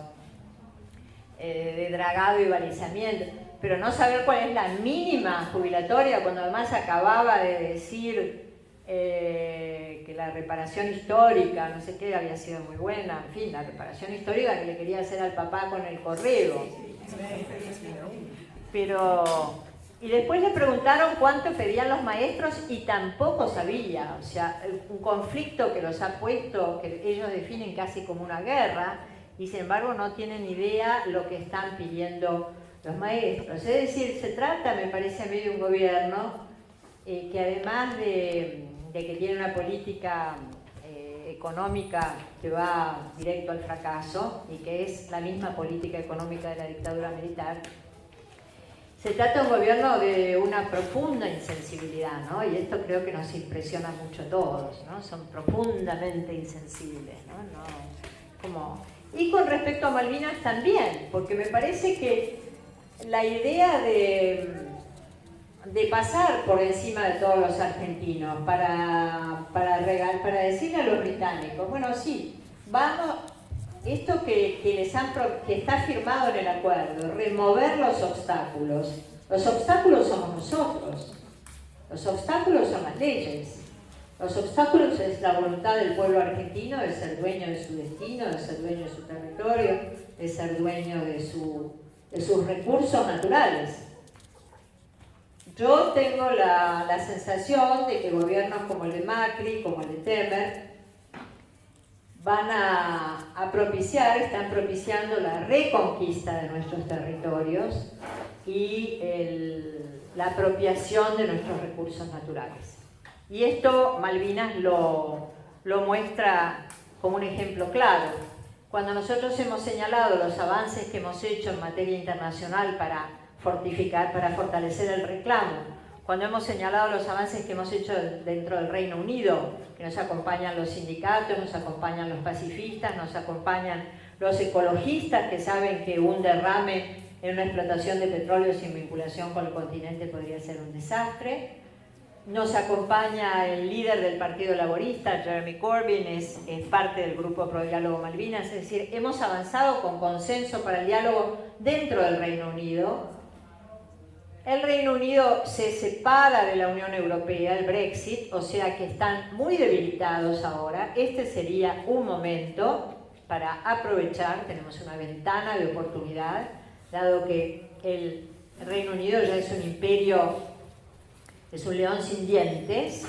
de dragado y balizamiento, pero no saber cuál es la mínima jubilatoria, cuando además acababa de decir que la reparación histórica, no sé qué, había sido muy buena, en fin, la reparación histórica que le quería hacer al papá con el correo. Pero, y después le preguntaron cuánto pedían los maestros y tampoco sabía, o sea, un conflicto que los ha puesto, que ellos definen casi como una guerra, y sin embargo no tienen idea lo que están pidiendo los maestros. Es decir, se trata, me parece a mí, de un gobierno que además de que tiene una política económica que va directo al fracaso y que es la misma política económica de la dictadura militar, se trata de un gobierno de una profunda insensibilidad, ¿no? Y esto creo que nos impresiona mucho a todos, ¿no? Son profundamente insensibles, ¿no? Y con respecto a Malvinas también, porque me parece que la idea de pasar por encima de todos los argentinos para decirle a los británicos, bueno, sí, vamos, esto que está firmado en el acuerdo, remover los obstáculos somos nosotros, los obstáculos son las leyes. Los obstáculos es la voluntad del pueblo argentino de ser dueño de su destino, de ser dueño de su territorio, de ser dueño de sus recursos naturales. Yo tengo la sensación de que gobiernos como el de Macri, como el de Temer, están propiciando la reconquista de nuestros territorios y la apropiación de nuestros recursos naturales. Y esto Malvinas lo muestra como un ejemplo claro. Cuando nosotros hemos señalado los avances que hemos hecho en materia internacional para fortalecer el reclamo, cuando hemos señalado los avances que hemos hecho dentro del Reino Unido, que nos acompañan los sindicatos, nos acompañan los pacifistas, nos acompañan los ecologistas que saben que un derrame en una explotación de petróleo sin vinculación con el continente podría ser un desastre. Nos acompaña el líder del Partido Laborista, Jeremy Corbyn, es parte del Grupo Pro Diálogo Malvinas, es decir, hemos avanzado con consenso para el diálogo dentro del Reino Unido. El Reino Unido se separa de la Unión Europea, el Brexit, o sea que están muy debilitados ahora. Este sería un momento para aprovechar, tenemos una ventana de oportunidad, dado que el Reino Unido ya es un imperio, es un león sin dientes,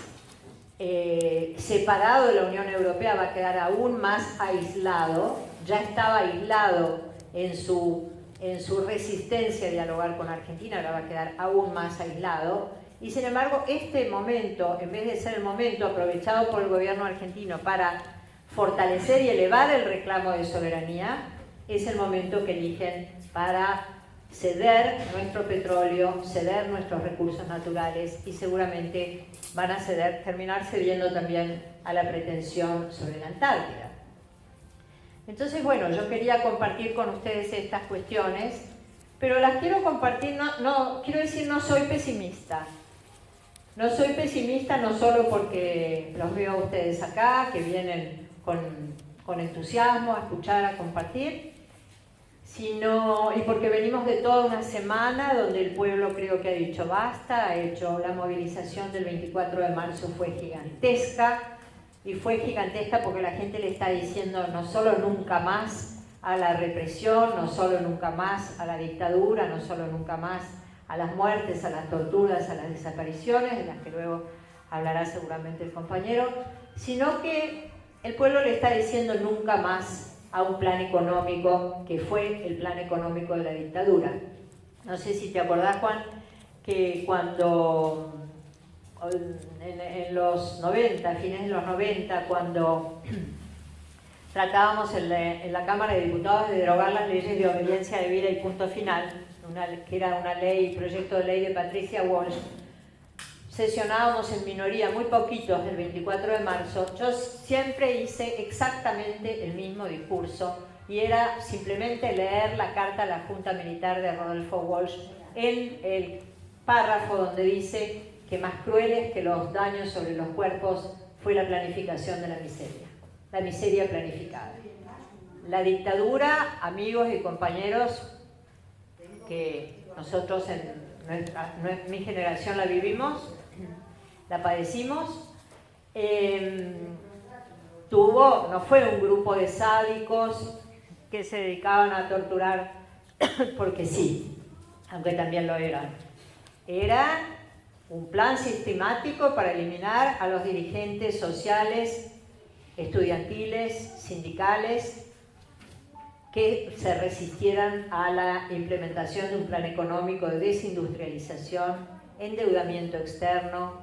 separado de la Unión Europea va a quedar aún más aislado, ya estaba aislado en su resistencia a dialogar con Argentina, ahora va a quedar aún más aislado, Y sin embargo, este momento, en vez de ser el momento aprovechado por el gobierno argentino para fortalecer y elevar el reclamo de soberanía, es el momento que eligen para ceder nuestro petróleo, ceder nuestros recursos naturales y seguramente van a terminar cediendo también a la pretensión sobre la Antártida. Entonces, bueno, yo quería compartir con ustedes estas cuestiones, pero las quiero compartir, quiero decir, no soy pesimista. No soy pesimista no solo porque los veo a ustedes acá, que vienen con entusiasmo a escuchar, a compartir, y porque venimos de toda una semana donde el pueblo creo que ha dicho basta, ha hecho la movilización del 24 de marzo fue gigantesca, y fue gigantesca porque la gente le está diciendo no solo nunca más a la represión, no solo nunca más a la dictadura, no solo nunca más a las muertes, a las torturas, a las desapariciones, de las que luego hablará seguramente el compañero, sino que el pueblo le está diciendo nunca más a un plan económico que fue el plan económico de la dictadura. No sé si te acordás, Juan, que cuando en los 90, fines de los 90, cuando tratábamos en la Cámara de Diputados de derogar las leyes de obediencia debida y punto final, que era una ley, proyecto de ley de Patricia Walsh, sesionábamos en minoría, muy poquitos, el 24 de marzo, yo siempre hice exactamente el mismo discurso y era simplemente leer la carta a la Junta Militar de Rodolfo Walsh en el párrafo donde dice que más crueles que los daños sobre los cuerpos fue la planificación de la miseria planificada. La dictadura, amigos y compañeros, que nosotros en mi generación la vivimos, la padecimos, no fue un grupo de sádicos que se dedicaban a torturar porque sí, aunque también lo eran. Era un plan sistemático para eliminar a los dirigentes sociales, estudiantiles, sindicales, que se resistieran a la implementación de un plan económico de desindustrialización, endeudamiento externo,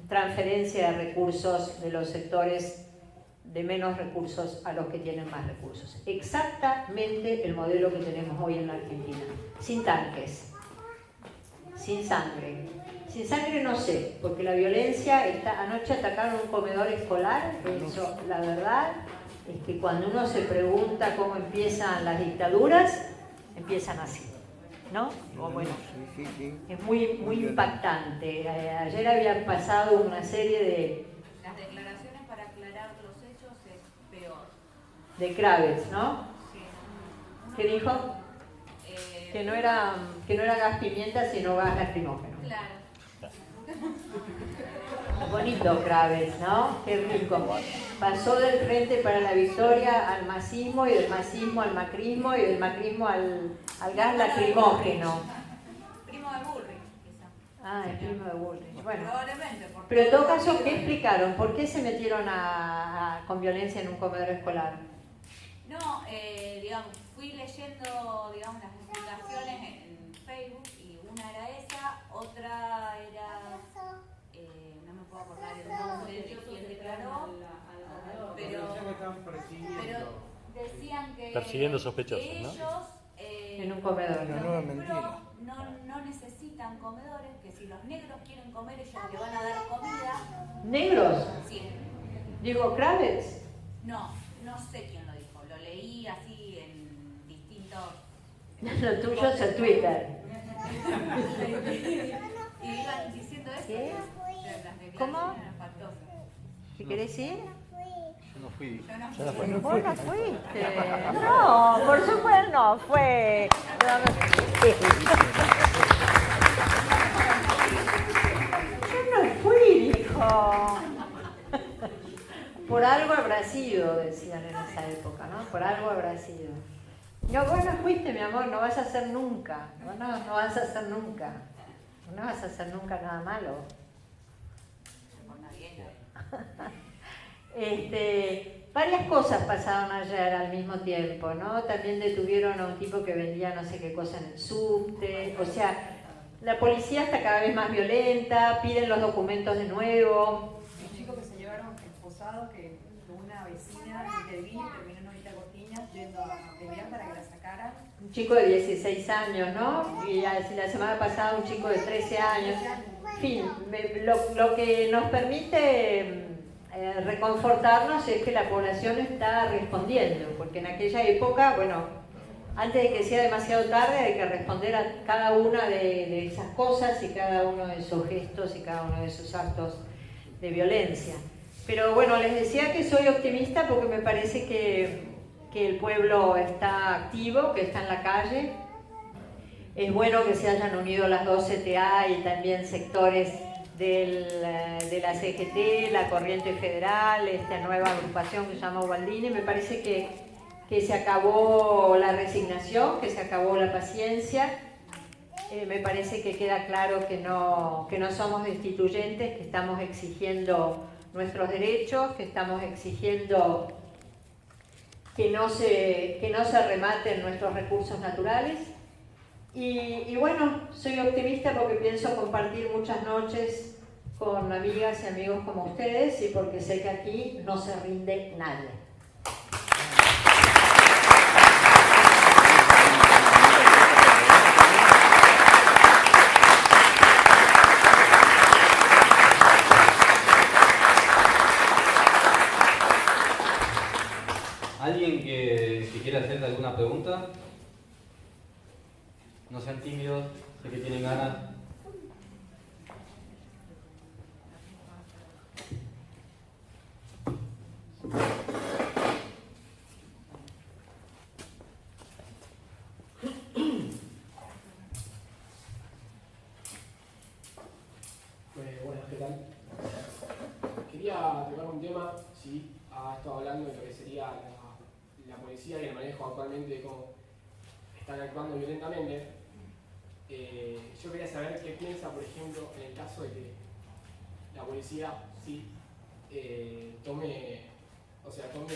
transferencia de recursos de los sectores de menos recursos a los que tienen más recursos. Exactamente el modelo que tenemos hoy en la Argentina. Sin tanques, sin sangre. Sin sangre no sé, porque la violencia, anoche atacaron un comedor escolar, eso, la verdad es que cuando uno se pregunta cómo empiezan las dictaduras, empiezan así, ¿no? O bueno, es muy impactante. Ayer había pasado una serie de... Las declaraciones para aclarar los hechos es peor. De Kravitz, ¿no? Sí. ¿Qué dijo? Que no era gas pimienta, sino gas lacrimógeno. Claro. Bonito Kravitz, ¿no? Qué rico. Pasó del Frente para la Victoria al masismo, y del masismo al macrismo, y del macrismo al gas lacrimógeno. Primo de Bullrich, quizá. Ah, el primo de Bullrich. Bueno, probablemente. pero en todo caso, ¿qué explicaron? ¿Por qué se metieron con violencia en un comedor escolar? No, digamos, fui leyendo, digamos, las explicaciones en Facebook y una era esa, otra era, no me puedo acordar el nombre de quien declaró, pero decían que persiguiendo sospechosos, que ¿no? ellos En un comedor. Una nueva mentira. no necesitan comedores, que si los negros quieren comer ellos le van a dar comida. ¿Negros? Sí. Digo, Kravitz. No sé quién lo dijo, lo leí así en distintos... Lo tuyo es el Twitter. Y iban diciendo eso. ¿Qué? Las declaraciones ¿Cómo? eran espantosas. ¿Qué querés ir? Yo no fui. Yo no fui. ¿Vos no fuiste? No, por supuesto no fue. Yo no fui, dijo. Por algo habrá sido, decían en esa época, ¿no? Por algo habrá sido. No, vos no fuiste, mi amor, no vas a hacer nunca. No vas a hacer nunca. No vas a hacer nunca nada malo. Varias cosas pasaron ayer al mismo tiempo, ¿no? También detuvieron a un tipo que vendía no sé qué cosa en el subte. O sea, La policía está cada vez más violenta, piden los documentos de nuevo. Los chicos que se llevaron esposados, que una vecina intervino y terminó en Horita Cortiñas yendo a pelear para que la sacaran. Un chico de 16 años, ¿no? Y la semana pasada un chico de 13 años. En fin, lo que nos permite reconfortarnos es que la población está respondiendo, porque en aquella época, bueno, antes de que sea demasiado tarde hay que responder a cada una de esas cosas y cada uno de esos gestos y cada uno de esos actos de violencia. Pero bueno, les decía que soy optimista porque me parece que el pueblo está activo, que está en la calle. Es bueno que se hayan unido las dos CTA y también sectores de la CGT, la Corriente Federal, esta nueva agrupación que se llama Ubaldini. Me parece que se acabó la resignación, que se acabó la paciencia. Me parece que queda claro que no somos destituyentes, que estamos exigiendo nuestros derechos, que estamos exigiendo que no se rematen nuestros recursos naturales. Y bueno, soy optimista porque pienso compartir muchas noches con amigas y amigos como ustedes y porque sé que aquí no se rinde nadie. ¿Alguien que quiera hacerle alguna pregunta? No sean tímidos, sé que tienen ganas. Buenas, ¿qué tal? Quería tocar un tema, sí, ha estado hablando de lo que sería la policía y el manejo actualmente de cómo están actuando violentamente. Yo quería saber qué piensa, por ejemplo, en el caso de que la policía sí tome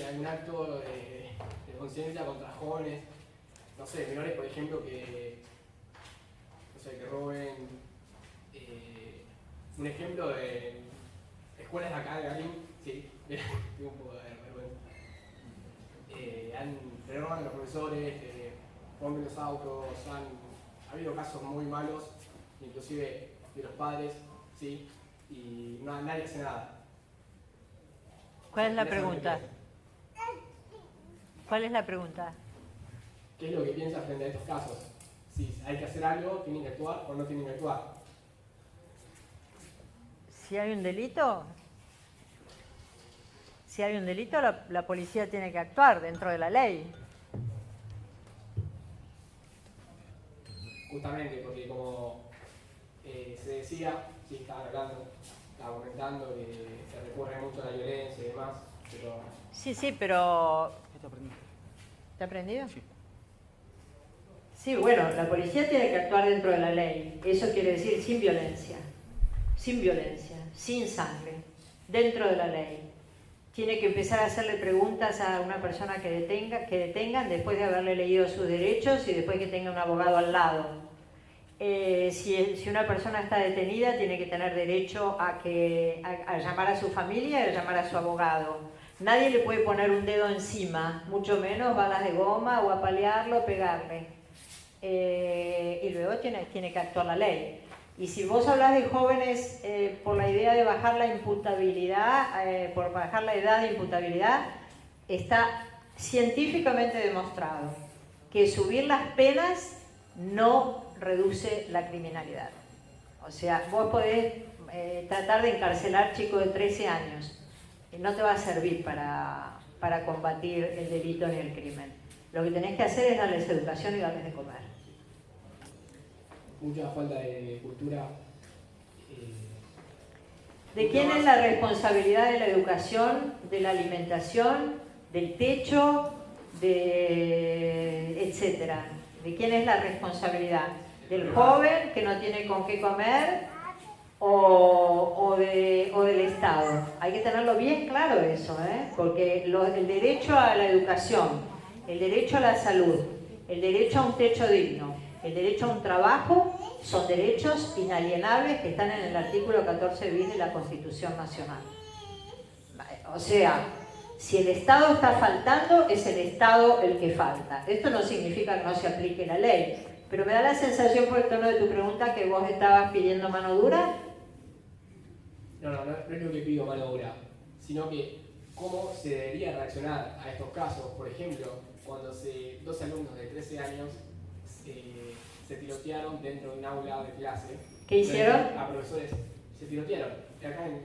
algún acto de conciencia contra jóvenes, no sé, menores, por ejemplo, que roben. Un ejemplo de escuelas de acá de Garín, sí, tengo un poco de vergüenza. Roban a los profesores, rompen los autos, ha habido casos muy malos, inclusive de los padres, sí, y nadie hace nada. ¿Cuál es la pregunta? ¿Cuál es la pregunta? ¿Qué es lo que piensa frente a estos casos? Si hay que hacer algo, ¿tienen que actuar o no tienen que actuar? Si hay un delito, la policía tiene que actuar dentro de la ley. Justamente, porque como se decía, sí, estaba comentando que se recurre mucho a la violencia y demás, pero... Sí, pero... ¿Qué te aprendiste? ¿Te ha aprendido? Sí. Sí, bueno, la policía tiene que actuar dentro de la ley. Eso quiere decir sin violencia, sin sangre, dentro de la ley. Tiene que empezar a hacerle preguntas a una persona que detengan después de haberle leído sus derechos y después que tenga un abogado al lado. Si una persona está detenida, tiene que tener derecho a llamar a su familia y a llamar a su abogado. Nadie le puede poner un dedo encima, mucho menos balas de goma o apalearlo, pegarle. Y luego tiene que actuar la ley. Y si vos hablas de jóvenes por la idea de bajar la imputabilidad, por bajar la edad de imputabilidad, está científicamente demostrado que subir las penas no reduce la criminalidad. O sea, vos podés tratar de encarcelar chicos de 13 años, y no te va a servir para combatir el delito ni el crimen. Lo que tenés que hacer es darles educación y darles de comer. Mucha falta de cultura. ¿De quién es la responsabilidad de la educación, de la alimentación, del techo, etcétera? ¿De quién es la responsabilidad? ¿Del joven que no tiene con qué comer o del Estado? Hay que tenerlo bien claro eso, porque el derecho a la educación, el derecho a la salud, el derecho a un techo digno, el derecho a un trabajo son derechos inalienables que están en el artículo 14 bis de la Constitución Nacional. O sea, si el Estado está faltando, es el Estado el que falta. Esto no significa que no se aplique la ley, pero me da la sensación por el tono de tu pregunta que vos estabas pidiendo mano dura. No es lo que pido mano dura, sino que cómo se debería reaccionar a estos casos. Por ejemplo, cuando dos alumnos de 13 años se tirotearon dentro de un aula de clase. ¿Qué hicieron? A profesores. Se tirotearon,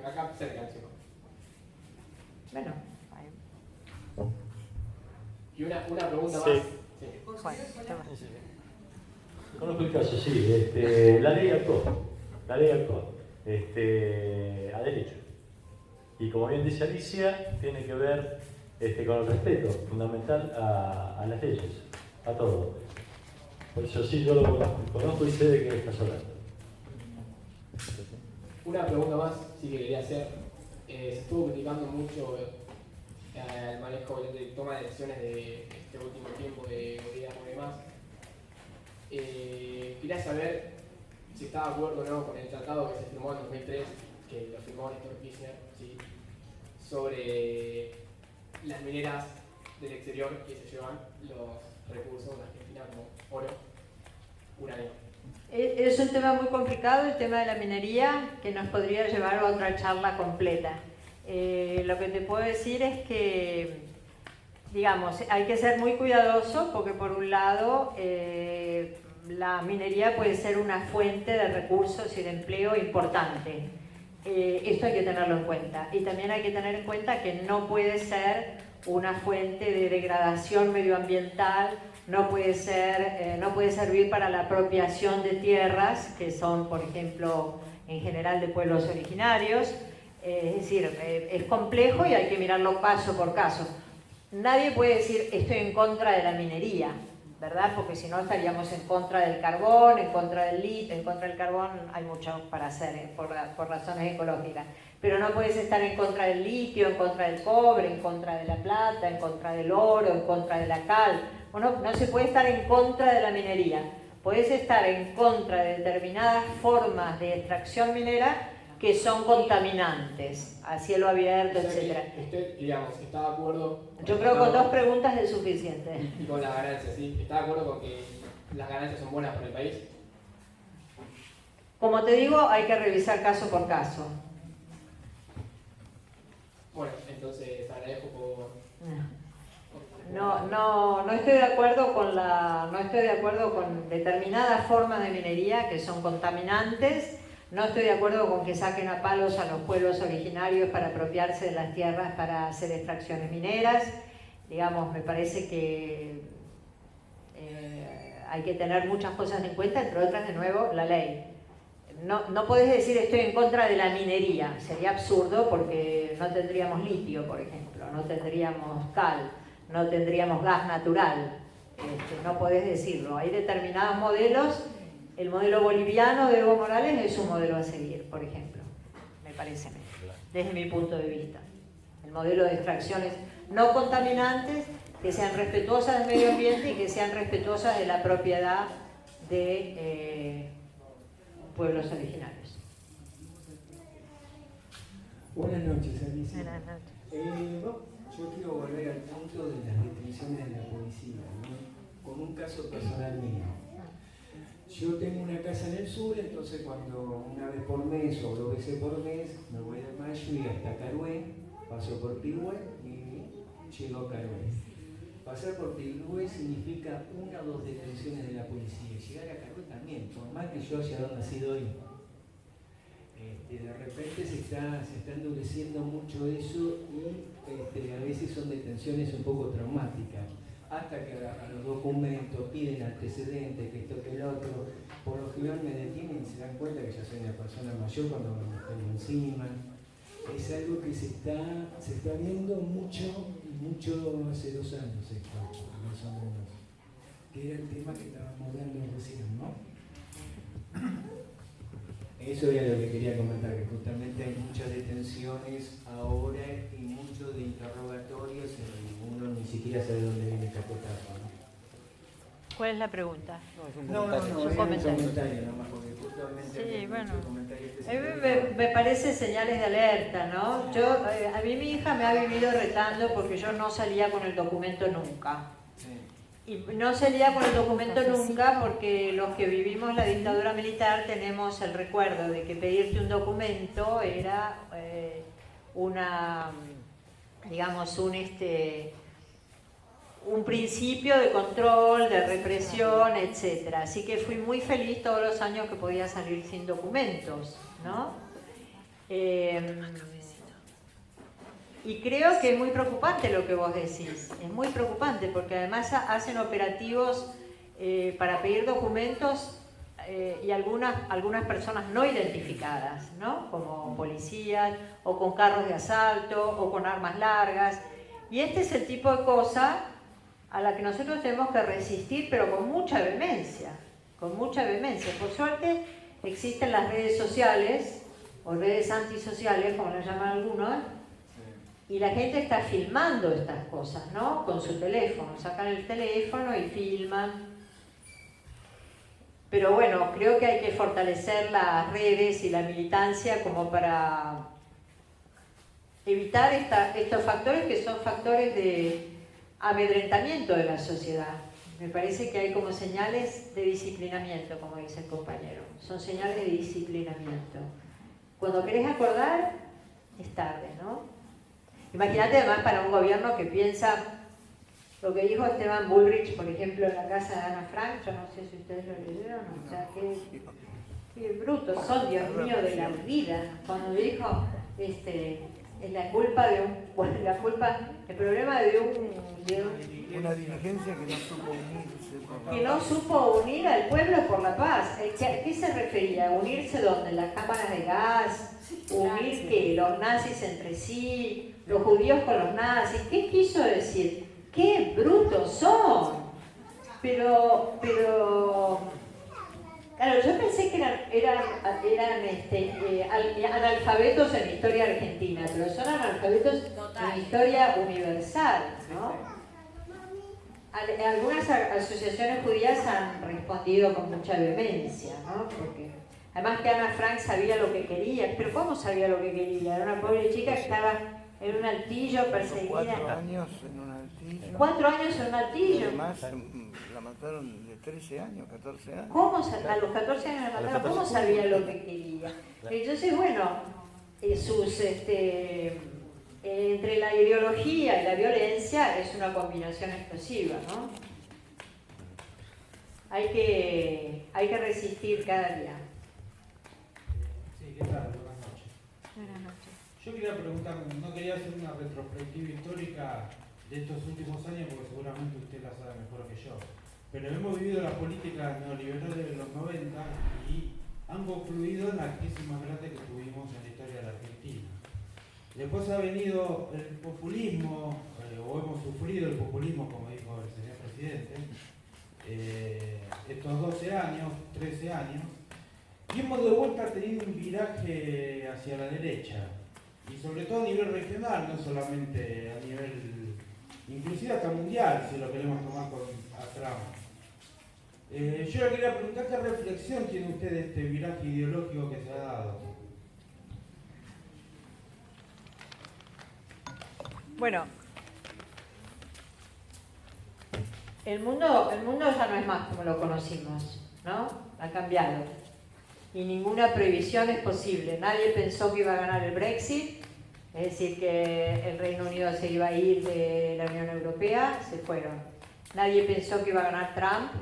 acá cerca del chico. Bueno. Y una pregunta Sí. más. Sí. Bueno, Conozco el caso, sí. La ley actuó. La ley actuó. A derecho. Y como bien dice Alicia, tiene que ver con el respeto fundamental a las leyes, a todo. Por eso sí, yo lo conozco y sé de qué estás hablando. Una pregunta más, sí que quería hacer. Se estuvo criticando mucho el manejo de toma de decisiones de este último tiempo de gobierno y demás. Quería saber si está de acuerdo o no con el tratado que se firmó en 2003, que lo firmó Néstor Kirchner, ¿sí? Sobre las mineras del exterior que se llevan los recursos de Argentina como oro, uranio. es un tema muy complicado, el tema de la minería, que nos podría llevar a otra charla completa. Lo que te puedo decir es que, digamos, hay que ser muy cuidadoso porque por un lado la minería puede ser una fuente de recursos y de empleo importante. Esto hay que tenerlo en cuenta. Y también hay que tener en cuenta que no puede ser una fuente de degradación medioambiental, no puede servir para la apropiación de tierras, que son, por ejemplo, en general de pueblos originarios. Es decir, es complejo y hay que mirarlo caso por caso. Nadie puede decir estoy en contra de la minería, ¿verdad? Porque si no estaríamos en contra del carbón, en contra del litio. En contra del carbón hay mucho para hacer por razones ecológicas. Pero no puedes estar en contra del litio, en contra del cobre, en contra de la plata, en contra del oro, en contra de la cal. Bueno, no se puede estar en contra de la minería. Puedes estar en contra de determinadas formas de extracción minera que son contaminantes, a cielo abierto, etc. Usted, digamos, está de acuerdo... Yo creo que con 2 preguntas es suficiente. Y con las ganancias, ¿sí? ¿Está de acuerdo con que las ganancias son buenas para el país? Como te digo, hay que revisar caso por caso. Bueno, entonces agradezco por... No estoy de acuerdo con determinadas formas de minería que son contaminantes. No estoy de acuerdo con que saquen a palos a los pueblos originarios para apropiarse de las tierras para hacer extracciones mineras. Digamos, me parece que hay que tener muchas cosas en cuenta, entre otras, de nuevo, la ley. No podés decir estoy en contra de la minería, sería absurdo porque no tendríamos litio, por ejemplo, no tendríamos cal, no tendríamos gas natural. No podés decirlo. Hay determinados modelos. El modelo boliviano de Evo Morales es un modelo a seguir, por ejemplo, me parece, desde mi punto de vista. El modelo de extracciones no contaminantes, que sean respetuosas del medio ambiente y que sean respetuosas de la propiedad de pueblos originarios. Buenas noches, Alicia. Buenas noches. Yo quiero volver al punto de las restricciones de la policía, ¿no? Con un caso personal mío. Yo tengo una casa en el sur, entonces cuando una vez por mes o 2 veces por mes me voy de Mayo y hasta Carué, paso por Pigüé y llego a Carué. Pasar por Pigüé significa 1 o 2 detenciones de la policía. Llegar a Carué también, por más que yo haya nacido ahí. De repente se está endureciendo mucho eso y a veces son detenciones un poco traumáticas. Hasta que a los documentos piden antecedentes, que esto que el otro, por lo general me detienen y se dan cuenta que ya soy una persona mayor cuando me tengo encima. Es algo que se está viendo mucho hace 2 años esto, más o menos, que era el tema que estábamos hablando recién, ¿no? Eso era lo que quería comentar, que justamente hay muchas detenciones ahora y mucho de interrogatorios y uno ni siquiera sabe dónde viene el capotazo, ¿no? ¿Cuál es la pregunta? No, es un No, comentario. era un comentario nomás, porque justamente Sí, bueno. el comentario A mí me parece señales de alerta, ¿no? A mí mi hija me ha vivido retando porque yo no salía con el documento nunca. Y no salía con el documento nunca porque los que vivimos la dictadura militar tenemos el recuerdo de que pedirte un documento era un principio de control, de represión, etc. Así que fui muy feliz todos los años que podía salir sin documentos, ¿no? Y creo que es muy preocupante lo que vos decís, es muy preocupante porque además hacen operativos para pedir documentos y algunas personas no identificadas, ¿no? Como policías o con carros de asalto o con armas largas. Y este es el tipo de cosa a la que nosotros tenemos que resistir, pero con mucha vehemencia, con mucha vehemencia. Por suerte existen las redes sociales o redes antisociales, como las llaman algunos, y la gente está filmando estas cosas, ¿no? Con su teléfono, sacan el teléfono y filman. Pero bueno, creo que hay que fortalecer las redes y la militancia como para evitar estos factores que son factores de amedrentamiento de la sociedad. Me parece que hay como señales de disciplinamiento, como dice el compañero. Son señales de disciplinamiento. Cuando querés acordar, es tarde, ¿no? Imagínate además para un gobierno que piensa lo que dijo Esteban Bullrich, por ejemplo, en la casa de Ana Frank. Yo no sé si ustedes lo leyeron, o sea, qué brutos son, Dios mío, de la vida. Cuando dijo, es la culpa de el problema de una dirigencia que no supo unirse. Que no supo unir al pueblo por la paz. ¿A qué se refería? ¿Unirse dónde? ¿En las cámaras de gas? ¿Unir que los nazis entre sí? ¿Los judíos con los nazis? ¿Qué quiso decir? ¡Qué brutos son! Pero claro, yo pensé que eran analfabetos en historia argentina, pero son analfabetos en historia universal, ¿no? Algunas asociaciones judías han respondido con mucha vehemencia, ¿no? Porque además que Ana Frank sabía lo que quería, pero ¿cómo sabía lo que quería? Era una pobre chica que estaba en un altillo perseguida. 4 años en un altillo. 4 años en un altillo. Además, la mataron de 13 años, 14 años. ¿Cómo a los 14 años la mataron? ¿Cómo sabía lo que quería? Entonces, bueno, entre la ideología y la violencia es una combinación explosiva, ¿no? Hay que resistir cada día. Sí, ¿qué tal? Buenas noches. Buenas noches. Yo quería preguntar, no quería hacer una retrospectiva histórica de estos últimos años porque seguramente usted la sabe mejor que yo, pero hemos vivido las políticas neoliberales de los 90 y han concluido en la crisis más grande que tuvimos en la historia de la Argentina. Después ha venido el populismo, o hemos sufrido el populismo, como dijo el señor presidente, estos 12 años, 13 años, y hemos de vuelta tenido un viraje hacia la derecha, y sobre todo a nivel regional, no solamente a nivel, inclusive hasta mundial, si lo queremos tomar a Trump. Yo le quería preguntar qué reflexión tiene usted de este viraje ideológico que se ha dado. Bueno, el mundo ya no es más como lo conocimos, ¿no? Ha cambiado. Y ninguna previsión es posible. Nadie pensó que iba a ganar el Brexit, es decir, que el Reino Unido se iba a ir de la Unión Europea, se fueron. Nadie pensó que iba a ganar Trump,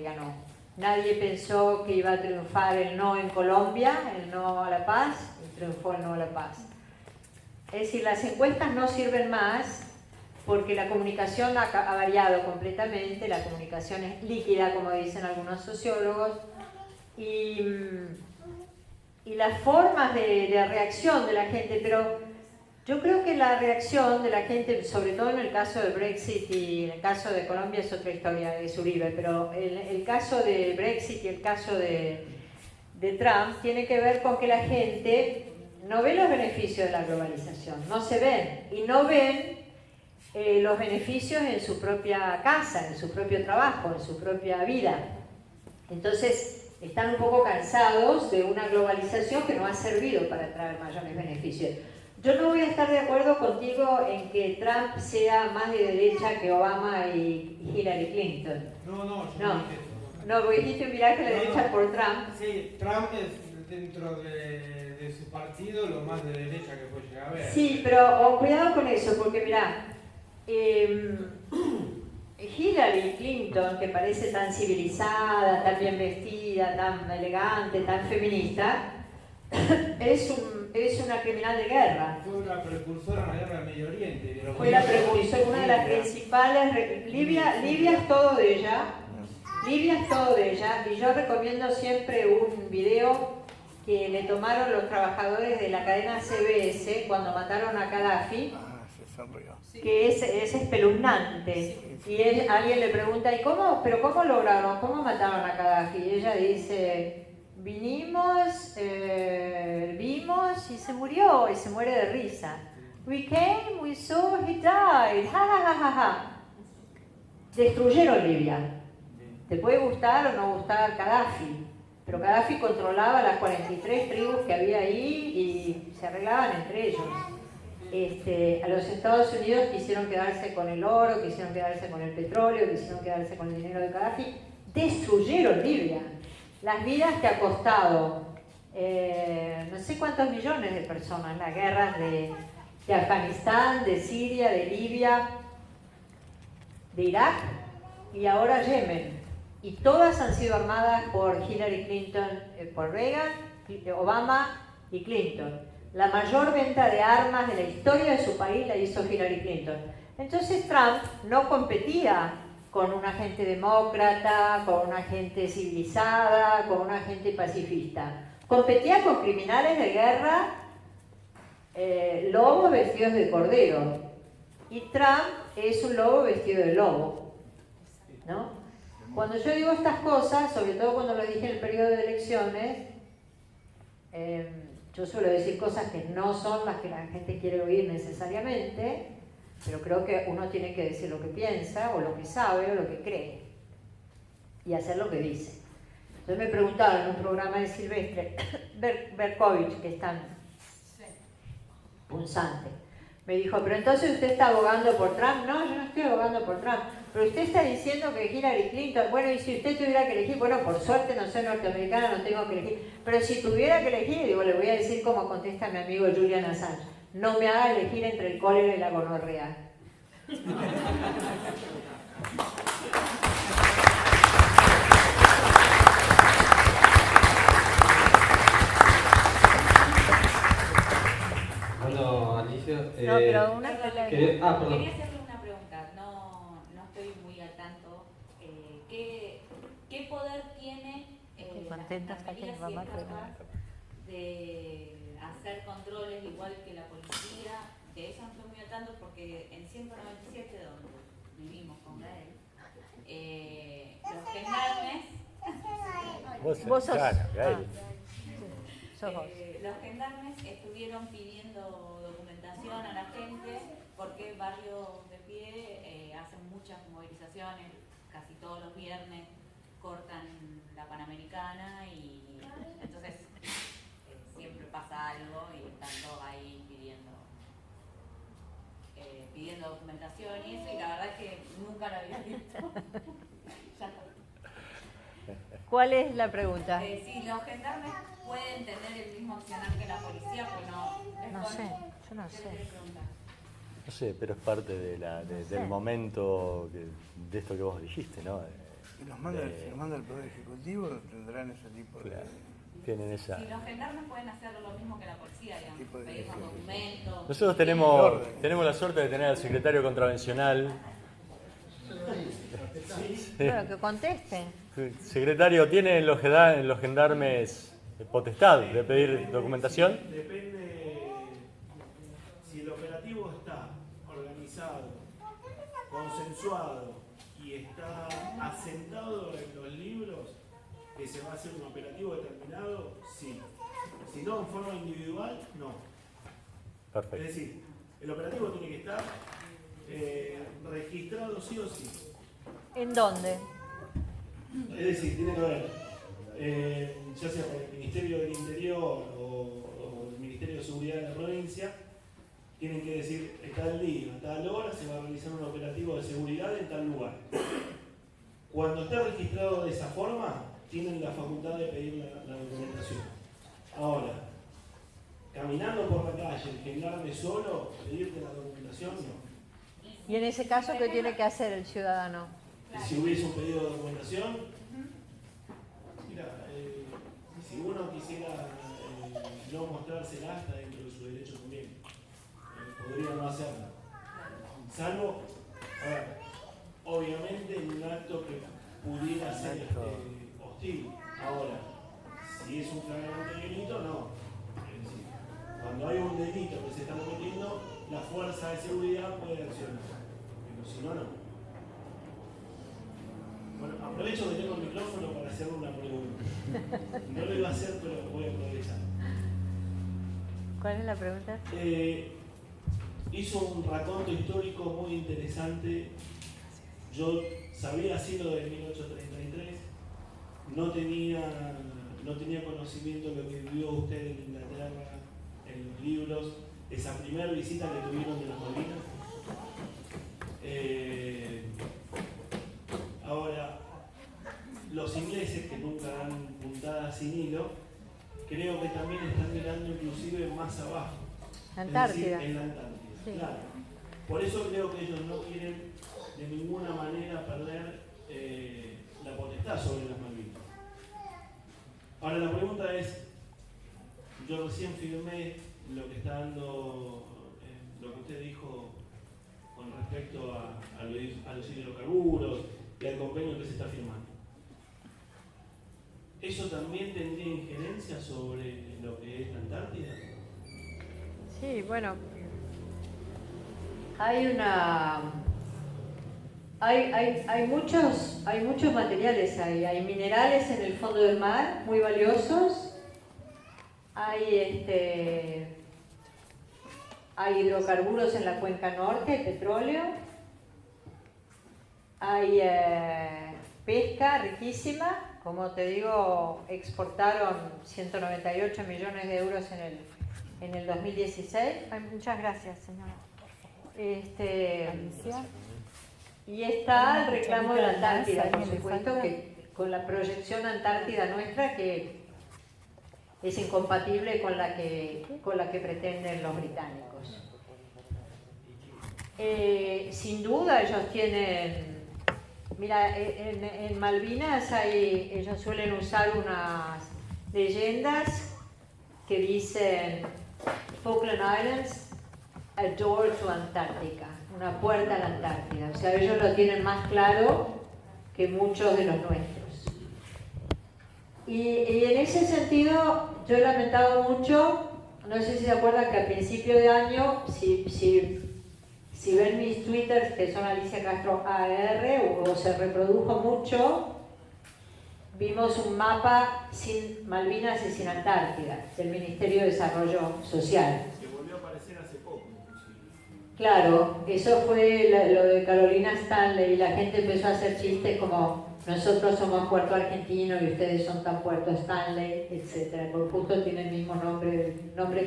ganó. Nadie pensó que iba a triunfar el no en Colombia, el no a la paz, y triunfó el no a la paz. Es decir, las encuestas no sirven más porque la comunicación ha variado completamente, la comunicación es líquida, como dicen algunos sociólogos, y las formas de reacción de la gente, pero yo creo que la reacción de la gente, sobre todo en el caso del Brexit y en el caso de Colombia es otra historia, es Uribe, pero el caso de Brexit y el caso de Trump tiene que ver con que la gente no ve los beneficios de la globalización, no se ven, y no ven los beneficios en su propia casa, en su propio trabajo, en su propia vida. Entonces, están un poco cansados de una globalización que no ha servido para traer mayores beneficios. Yo no voy a estar de acuerdo contigo en que Trump sea más de derecha que Obama y Hillary Clinton. No, yo no dije eso. No, vos dijiste mirar que la derecha por Trump. Sí, Trump es dentro de su partido lo más de derecha que puede llegar a ver. Sí, pero cuidado con eso, porque mirá, Hillary Clinton, que parece tan civilizada, tan bien vestida, tan elegante, tan feminista, es una criminal de guerra. Fue una precursora en la guerra del Medio Oriente. Fue la precursora, una de las principales. Libia es todo de ella. Libia es todo de ella. Y yo recomiendo siempre un video que le tomaron los trabajadores de la cadena CBS cuando mataron a Gaddafi, que es espeluznante. Y alguien le pregunta, ¿y cómo lograron? ¿Cómo mataron a Gaddafi? Y ella dice, vimos y se murió, y se muere de risa. We came, we saw, he died. Ja, ja, ja, ja, ja. Destruyeron Libia. Te puede gustar o no gustar Gaddafi, pero Gaddafi controlaba las 43 tribus que había ahí y se arreglaban entre ellos. A los Estados Unidos quisieron quedarse con el oro, quisieron quedarse con el petróleo, quisieron quedarse con el dinero de Gaddafi. Destruyeron Libia. Las vidas que ha costado no sé cuántos millones de personas, las guerras de Afganistán, de Siria, de Libia, de Irak y ahora Yemen. Y todas han sido armadas por Hillary Clinton, por Reagan, Obama y Clinton. La mayor venta de armas de la historia de su país la hizo Hillary Clinton. Entonces Trump no competía con una gente demócrata, con una gente civilizada, con una gente pacifista. Competía con criminales de guerra, lobos vestidos de cordero. Y Trump es un lobo vestido de lobo, ¿no? Cuando yo digo estas cosas, sobre todo cuando lo dije en el periodo de elecciones, yo suelo decir cosas que no son las que la gente quiere oír necesariamente, pero creo que uno tiene que decir lo que piensa, o lo que sabe, o lo que cree, y hacer lo que dice. Entonces me preguntaron en un programa de Silvestre, Berkovich, que es tan punzante, me dijo, pero entonces usted está abogando por Trump. No, yo no estoy abogando por Trump, pero usted está diciendo que Hillary Clinton, bueno, y si usted tuviera que elegir, bueno, por suerte no soy norteamericana, no tengo que elegir, pero si tuviera que elegir, digo, le voy a decir como contesta mi amigo Julian Assange, no me haga elegir entre el cólera y la gonorrea. Bueno, Alicia... No, pero una perdón. Quería hacerle una pregunta, no estoy muy al tanto. ¿Qué poder tiene la Gendarmería si es capaz de hacer controles igual que la policía? De eso no estoy muy al tanto porque en 197, donde vivimos con Gael, los gendarmes... Vos sos... los gendarmes estuvieron pidiendo documentación a la gente porque Barrios de Pie hacen muchas movilizaciones, casi todos los viernes cortan la Panamericana y entonces siempre pasa algo y están todos ahí pidiendo documentación y eso, y la verdad es que nunca lo había visto. Ya está. ¿Cuál es la pregunta? Si los gendarmes pueden tener el mismo accionar que la policía, pues no. No sé, yo no sé. No sé, pero es parte del momento de esto que vos dijiste, ¿no? Si los manda el Poder Ejecutivo, tendrán ese tipo de... Tienen esa... Si los gendarmes pueden hacer lo mismo que la policía, digamos, pedir los documentos. Nosotros tenemos la suerte de tener al secretario contravencional. Bueno, que contesten. Secretario, ¿tienen los gendarmes potestad de pedir documentación? Depende si el operativo está organizado, consensuado y está asentado en los libros que se va a hacer un operativo determinado, sí. Si no, en forma individual, no. Perfecto. Es decir, el operativo tiene que estar registrado sí o sí. ¿En dónde? Es decir, tiene que haber, ya sea por el Ministerio del Interior o el Ministerio de Seguridad de la provincia, tienen que decir, tal día, a tal hora se va a realizar un operativo de seguridad en tal lugar. Cuando está registrado de esa forma, tienen la facultad de pedir la documentación. Ahora, caminando por la calle, el gendarme solo, pedirte la documentación, no. ¿Y en ese caso qué tiene que hacer el ciudadano? Y si hubiese un pedido de documentación, mira, si uno quisiera no mostrársela, está dentro de su derecho también. Podría no hacerlo. Salvo, a ver, obviamente en un acto que pudiera ser hostil. Ahora, si es un flagrante delito, no. Es decir, cuando hay un delito que se está cometiendo, la fuerza de seguridad puede accionar. Pero si no, no. Bueno, aprovecho que tengo el micrófono para hacerle una pregunta. No lo iba a hacer, pero voy a aprovechar. ¿Cuál es la pregunta? Hizo un raconto histórico muy interesante. Yo sabía así lo de 1833, no tenía conocimiento de lo que vivió usted en Inglaterra, en los libros, esa primera visita que tuvieron de las Malvinas. Ahora, los ingleses, que nunca dan puntadas sin hilo, creo que también están mirando inclusive más abajo. Antártida. Es decir, en la Antártida. Sí. Claro. Por eso creo que ellos no quieren de ninguna manera perder la potestad sobre las Malvinas. Ahora la pregunta es, yo recién firmé lo que está dando, lo que usted dijo con respecto a los hidrocarburos y al convenio que se está firmando. ¿Eso también tendría injerencia sobre lo que es la Antártida? Sí, bueno, hay muchos materiales ahí. Hay minerales en el fondo del mar muy valiosos. Hay hidrocarburos en la cuenca norte, petróleo. Hay pesca riquísima. Como te digo, exportaron 198 millones de euros en el 2016. Ay, muchas gracias, señora. Y está el reclamo de la Antártida, por supuesto, que con la proyección antártida nuestra, que es incompatible con la que pretenden los británicos. Sin duda ellos tienen... Mira, en Malvinas ellos suelen usar unas leyendas que dicen Falkland Islands, a door to Antarctica, una puerta a la Antártida. O sea, ellos lo tienen más claro que muchos de los nuestros. Y en ese sentido, yo he lamentado mucho, no sé si se acuerdan que a principio de año, si ven mis twitters, que son Alicia Castro AR, o se reprodujo mucho, vimos un mapa sin Malvinas y sin Antártida, del Ministerio de Desarrollo Social. Que volvió a aparecer hace poco, inclusive. Claro, eso fue lo de Carolina Stanley, y la gente empezó a hacer chistes como nosotros somos Puerto Argentino y ustedes son tan Puerto Stanley, etc. Porque justo tiene el mismo nombre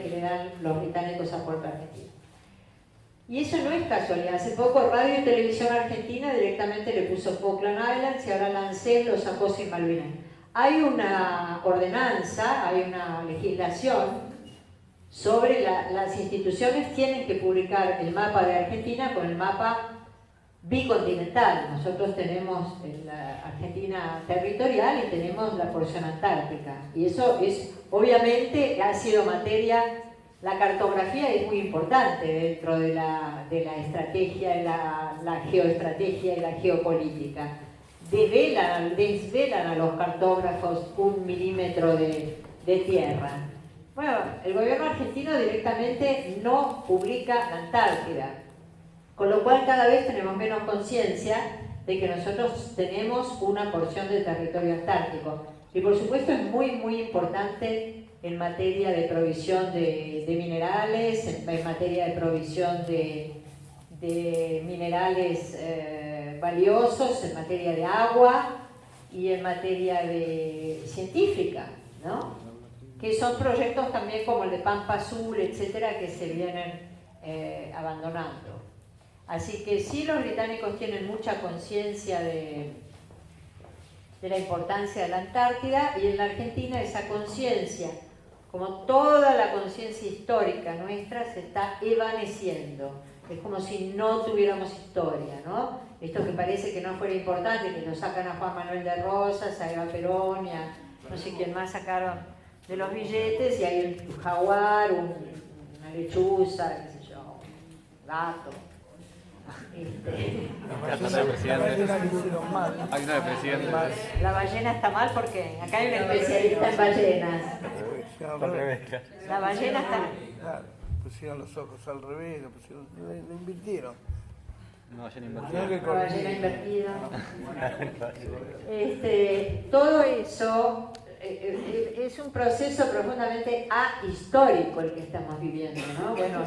que le dan los británicos a Puerto Argentino. Y eso no es casualidad. Hace poco Radio y Televisión Argentina directamente le puso Falkland Islands y ahora la ANSES lo sacó sin Malvinas. Hay una ordenanza, hay una legislación sobre las instituciones tienen que publicar el mapa de Argentina con el mapa bicontinental. Nosotros tenemos la Argentina territorial y tenemos la porción antártica. Y eso es, obviamente, ha sido materia... La cartografía es muy importante dentro de la estrategia, la geoestrategia y la geopolítica. Desvelan a los cartógrafos 1 milímetro de tierra. Bueno, el gobierno argentino directamente no publica la Antártida, con lo cual cada vez tenemos menos conciencia de que nosotros tenemos una porción de territorio antártico. Y por supuesto es muy, muy importante en materia de provisión de minerales, en materia de provisión de de minerales valiosos en materia de agua y en materia de científica, ¿no? Que son proyectos también como el de Pampa Azul, etcétera, que se vienen abandonando. Así que sí, los británicos tienen mucha conciencia de la importancia de la Antártida, y en la Argentina esa conciencia, como toda la conciencia histórica nuestra, se está evaneciendo. Es como si no tuviéramos historia, ¿no? Esto que parece que no fuera importante, que lo sacan a Juan Manuel de Rosas, a Eva Perón y a no sé quién más sacaron de los billetes, y hay un jaguar, una lechuza, qué sé yo, un gato. La ballena está mal porque acá hay un especialista en ballenas. La ballena está... Claro, pusieron los ojos al revés, lo invirtieron. Una ballena invertida. La ballena invertida. Todo eso es un proceso profundamente ahistórico el que estamos viviendo, ¿no? Bueno,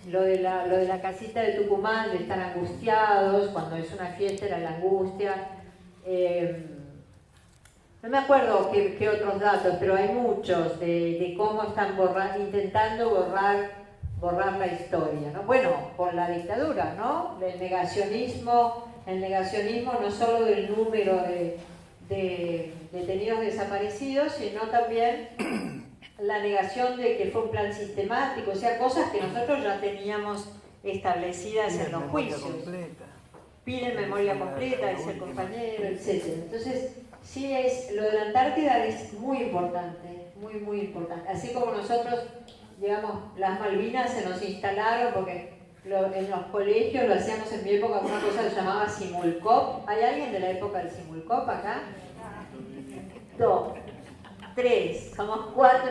lo de la casita de Tucumán, de estar angustiados, cuando es una fiesta era la angustia. No me acuerdo qué otros datos, pero hay muchos de cómo están intentando borrar la historia, ¿no? Bueno, con la dictadura, ¿no? El negacionismo no solo del número de detenidos desaparecidos, sino también la negación de que fue un plan sistemático, o sea, cosas que nosotros ya teníamos establecidas en los juicios. Piden memoria completa, dice el compañero, etc. Entonces, sí, lo de la Antártida es muy importante, muy, muy importante. Así como nosotros, digamos, las Malvinas se nos instalaron porque en los colegios lo hacíamos en mi época con una cosa que se llamaba Simulcop. ¿Hay alguien de la época del Simulcop acá? 2, 3, somos 4.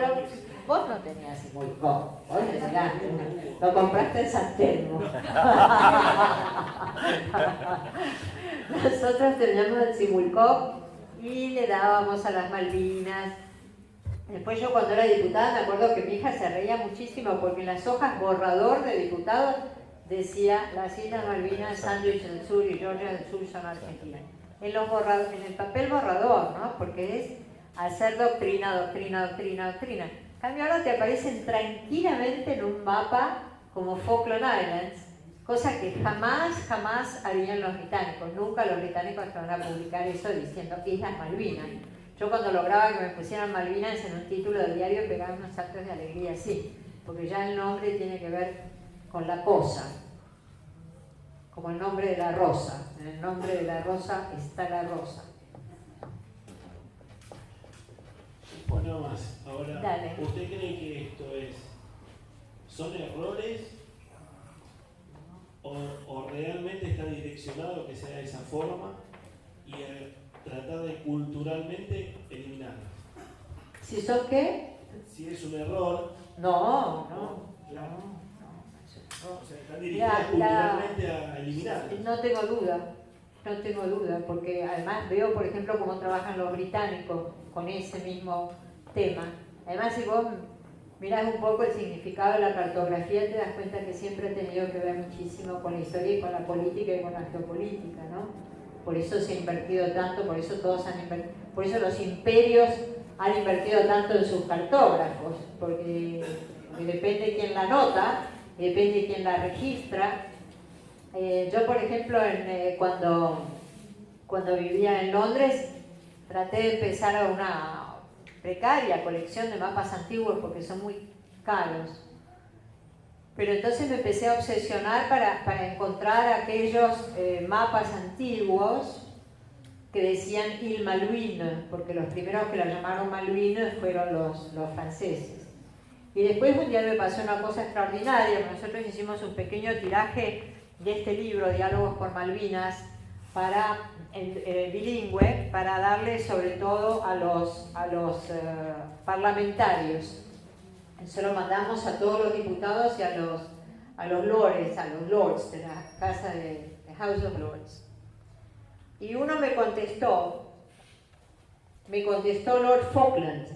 Vos no tenías Simulcop, vos le llegaste, lo compraste en San Telmo. Nosotros teníamos el Simulcop y le dábamos a las Malvinas. Después yo cuando era diputada me acuerdo que mi hija se reía muchísimo porque en las hojas borrador de diputados decía las Islas Malvinas, Sandwich del Sur y Georgia del Sur son Argentina. En el papel borrador, ¿no? Porque es hacer doctrina. En cambio ahora te aparecen tranquilamente en un mapa como Falkland Islands, cosa que jamás harían los británicos. Nunca los británicos te van a publicar eso diciendo Islas Malvinas. Yo cuando lograba que me pusieran Malvinas en un título del diario pegaba unos saltos de alegría, sí, porque ya el nombre tiene que ver con la cosa, como el nombre de la rosa. En el nombre de la rosa está la rosa. Bueno, más. Ahora, dale. ¿Usted cree que esto son errores o realmente está direccionado que sea de esa forma y tratar de culturalmente eliminarlas? ¿Si son qué? Si es un error. No. O sea, están dirigidas culturalmente a eliminarlas. No tengo duda, porque además veo, por ejemplo, cómo trabajan los británicos con ese mismo tema. Además, si vos mirás un poco el significado de la cartografía, te das cuenta que siempre ha tenido que ver muchísimo con la historia y con la política y con la geopolítica, ¿no? Por eso se ha invertido tanto, por eso los imperios han invertido tanto en sus cartógrafos, porque depende quién la anota, depende quién la registra. Yo, por ejemplo, cuando vivía en Londres, traté de empezar a una precaria colección de mapas antiguos porque son muy caros. Pero entonces me empecé a obsesionar para encontrar aquellos mapas antiguos que decían Il Malouine, porque los primeros que la llamaron Malouine fueron los franceses. Y después un día me pasó una cosa extraordinaria. Nosotros hicimos un pequeño tiraje de este libro, Diálogos por Malvinas, bilingüe, para darle sobre todo a los parlamentarios. Se lo mandamos a todos los diputados y a los lords de la casa de House of Lords. Y uno me contestó Lord Falkland.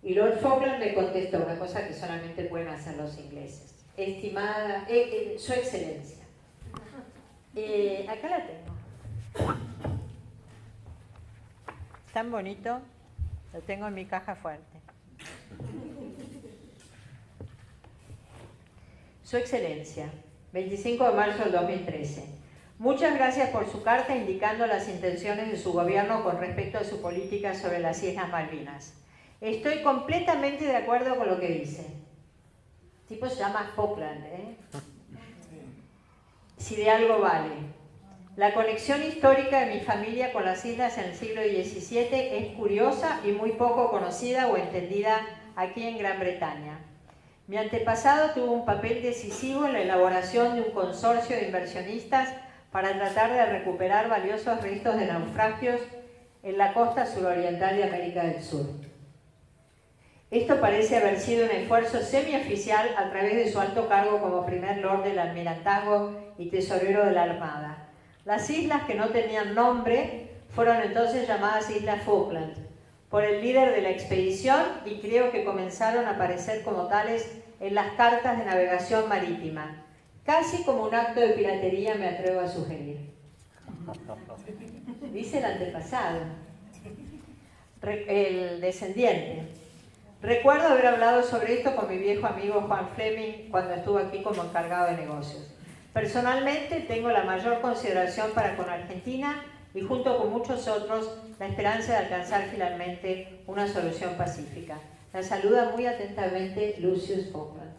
Y Lord Falkland me contestó una cosa que solamente pueden hacer los ingleses. Estimada, su excelencia, Acá la tengo. Tan bonito. Lo tengo en mi caja fuerte. Su Excelencia, 25 de marzo del 2013. Muchas gracias por su carta indicando las intenciones de su gobierno con respecto a su política sobre las Islas Malvinas. Estoy completamente de acuerdo con lo que dice. El tipo se llama Falkland, ¿eh? Si de algo vale. La conexión histórica de mi familia con las islas en el siglo XVII es curiosa y muy poco conocida o entendida aquí en Gran Bretaña. Mi antepasado tuvo un papel decisivo en la elaboración de un consorcio de inversionistas para tratar de recuperar valiosos restos de naufragios en la costa suroriental de América del Sur. Esto parece haber sido un esfuerzo semioficial a través de su alto cargo como primer lord del almirantazgo y tesorero de la Armada. Las islas que no tenían nombre fueron entonces llamadas Islas Falkland por el líder de la expedición y creo que comenzaron a aparecer como tales en las cartas de navegación marítima. Casi como un acto de piratería, me atrevo a sugerir. Dice el antepasado, el descendiente. Recuerdo haber hablado sobre esto con mi viejo amigo Juan Fleming cuando estuvo aquí como encargado de negocios. Personalmente tengo la mayor consideración para con Argentina y junto con muchos otros la esperanza de alcanzar finalmente una solución pacífica. La saluda muy atentamente Lucius Falkland.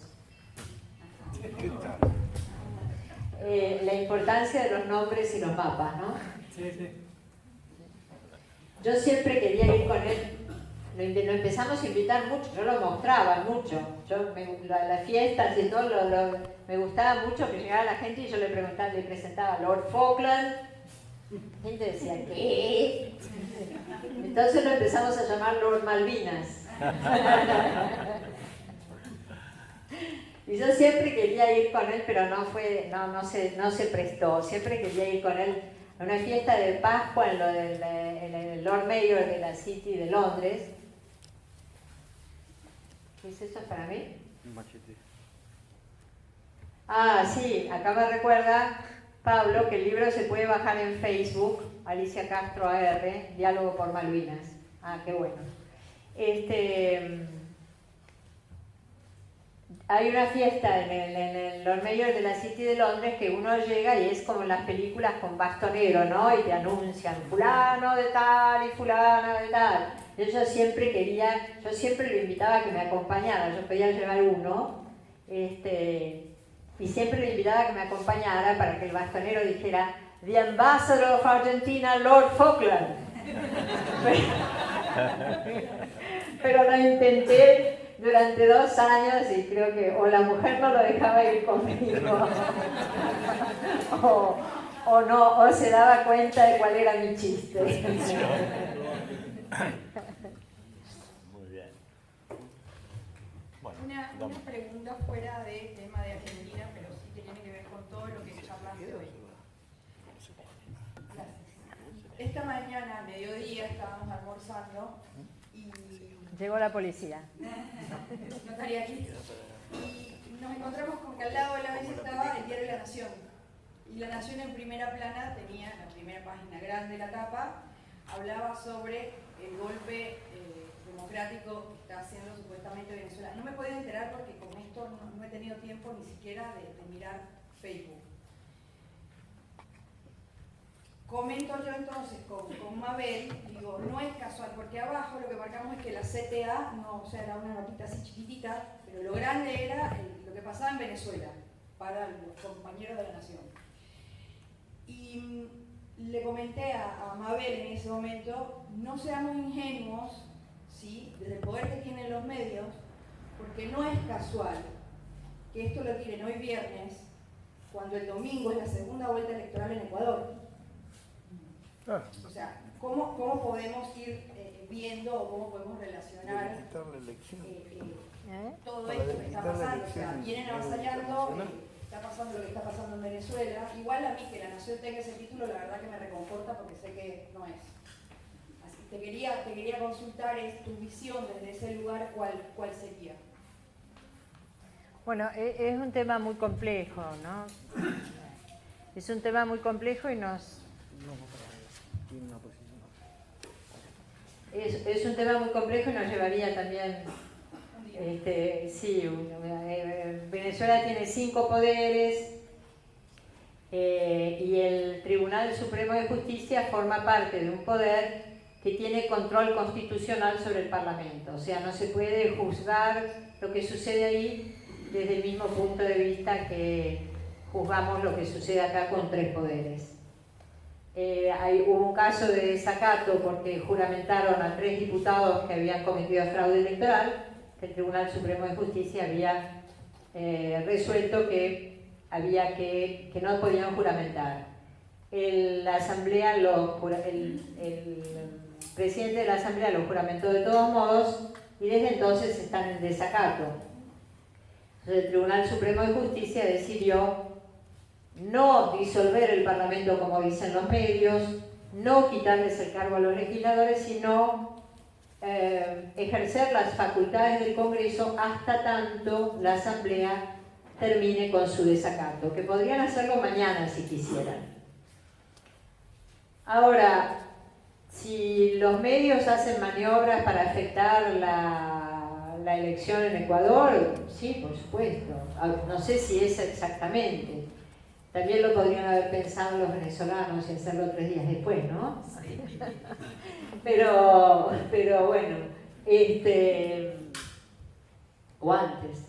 La importancia de los nombres y los mapas, ¿no? Sí, sí. Yo siempre quería ir con él. Lo empezamos a invitar mucho, yo lo mostraba mucho. Las fiestas y todo, me gustaba mucho que llegara la gente y yo le presentaba Lord Falkland. La gente decía, ¿qué? Entonces lo empezamos a llamar Lord Malvinas. Y yo siempre quería ir con él, pero no se prestó. Siempre quería ir con él a una fiesta de Pascua en el Lord Mayor de la City de Londres. ¿Qué es eso para mí? Un machete. Ah, sí, acá me recuerda Pablo que el libro se puede bajar en Facebook, Alicia Castro AR, Diálogo por Malvinas. Ah, qué bueno. Hay una fiesta en el Lord Mayor de la City de Londres que uno llega y es como en las películas con bastonero, ¿no? Y te anuncian fulano de tal y fulano de tal. Yo siempre lo invitaba a que me acompañara, yo podía llevar uno, y siempre lo invitaba a que me acompañara para que el bastonero dijera The Ambassador of Argentina, Lord Falkland. Pero lo intenté durante 2 años y creo que o la mujer no lo dejaba ir conmigo o se daba cuenta de cuál era mi chiste. Muy bien. Bueno, una pregunta fuera del tema de Argentina, pero sí que tiene que ver con todo lo que charlaste hoy. Gracias. Esta mañana, a mediodía, estábamos almorzando y... Llegó la policía. No estaría aquí. Y nos encontramos con que al lado de la mesa estaba el diario La Nación. Y La Nación en primera plana tenía, en la primera página grande de la tapa, hablaba sobre el golpe democrático que está haciendo supuestamente Venezuela. No me puedo enterar porque con esto no he tenido tiempo ni siquiera de mirar Facebook. Comento yo entonces con Mabel, digo, no es casual, porque abajo lo que marcamos es que la CTA, no, o sea, era una notita así chiquitita, pero lo grande era lo que pasaba en Venezuela, para los compañeros de La Nación. Y le comenté a Mabel en ese momento, no seamos ingenuos, ¿sí?, desde el poder que tienen los medios, porque no es casual que esto lo tiren hoy viernes, cuando el domingo es la segunda vuelta electoral en Ecuador. O sea, ¿cómo podemos ir viendo o cómo podemos relacionar todo esto que está pasando? O sea, vienen avasallando, está pasando lo que está pasando en Venezuela. Igual a mí que La Nación tenga ese título, la verdad que me reconforta porque sé que no es. Así que te quería consultar tu visión desde ese lugar, ¿cuál sería? Bueno, es un tema muy complejo, ¿no? Es un tema muy complejo y es un tema muy complejo y nos llevaría también, Venezuela tiene 5 poderes y el Tribunal Supremo de Justicia forma parte de un poder que tiene control constitucional sobre el Parlamento, o sea, no se puede juzgar lo que sucede ahí desde el mismo punto de vista que juzgamos lo que sucede acá con 3 poderes. Hubo un caso de desacato porque juramentaron a 3 diputados que habían cometido fraude electoral, que el Tribunal Supremo de Justicia había resuelto que no podían juramentar. El presidente de la Asamblea lo juramentó de todos modos y desde entonces están en desacato. Entonces, el Tribunal Supremo de Justicia decidió no disolver el Parlamento como dicen los medios, no quitarles el cargo a los legisladores, sino ejercer las facultades del Congreso hasta tanto la Asamblea termine con su desacato, que podrían hacerlo mañana si quisieran. Ahora, si los medios hacen maniobras para afectar la elección en Ecuador, sí, por supuesto. No sé si es exactamente. También lo podrían haber pensado los venezolanos y hacerlo 3 días después, ¿no? Sí. pero bueno, o antes.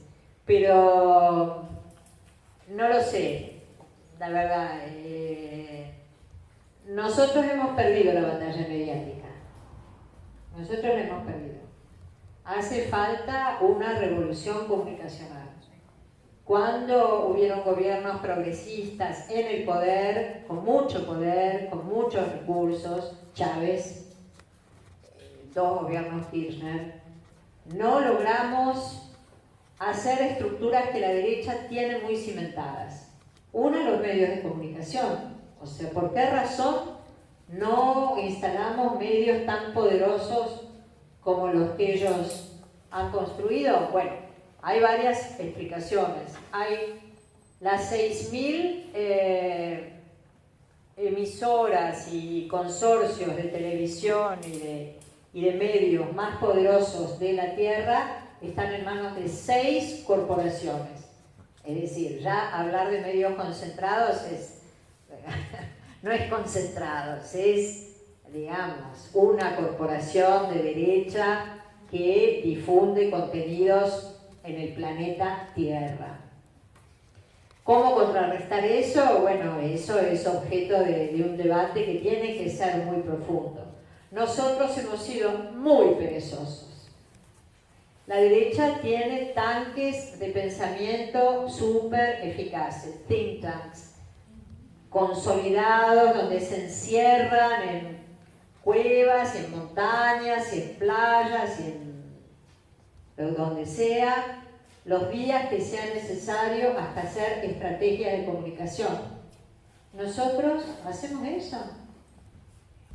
Pero no lo sé, la verdad. Nosotros hemos perdido la batalla mediática. Nosotros la hemos perdido. Hace falta una revolución comunicacional. Cuando hubieron gobiernos progresistas en el poder, con muchos recursos, Chávez, 2 gobiernos Kirchner, no logramos hacer estructuras que la derecha tiene muy cimentadas. Una, los medios de comunicación. O sea, ¿por qué razón no instalamos medios tan poderosos como los que ellos han construido? Bueno, hay varias explicaciones. Hay las 6.000 emisoras y consorcios de televisión y de medios más poderosos de la Tierra están en manos de 6 corporaciones. Es decir, ya hablar de medios concentrados no es concentrados, es, digamos, una corporación de derecha que difunde contenidos en el planeta Tierra. ¿Cómo contrarrestar eso? Bueno, eso es objeto de un debate que tiene que ser muy profundo. Nosotros hemos sido muy perezosos. La derecha tiene tanques de pensamiento súper eficaces, think tanks, consolidados, donde se encierran en cuevas, en montañas, en playas, donde sea, los días que sea necesario hasta hacer estrategias de comunicación. Nosotros hacemos eso.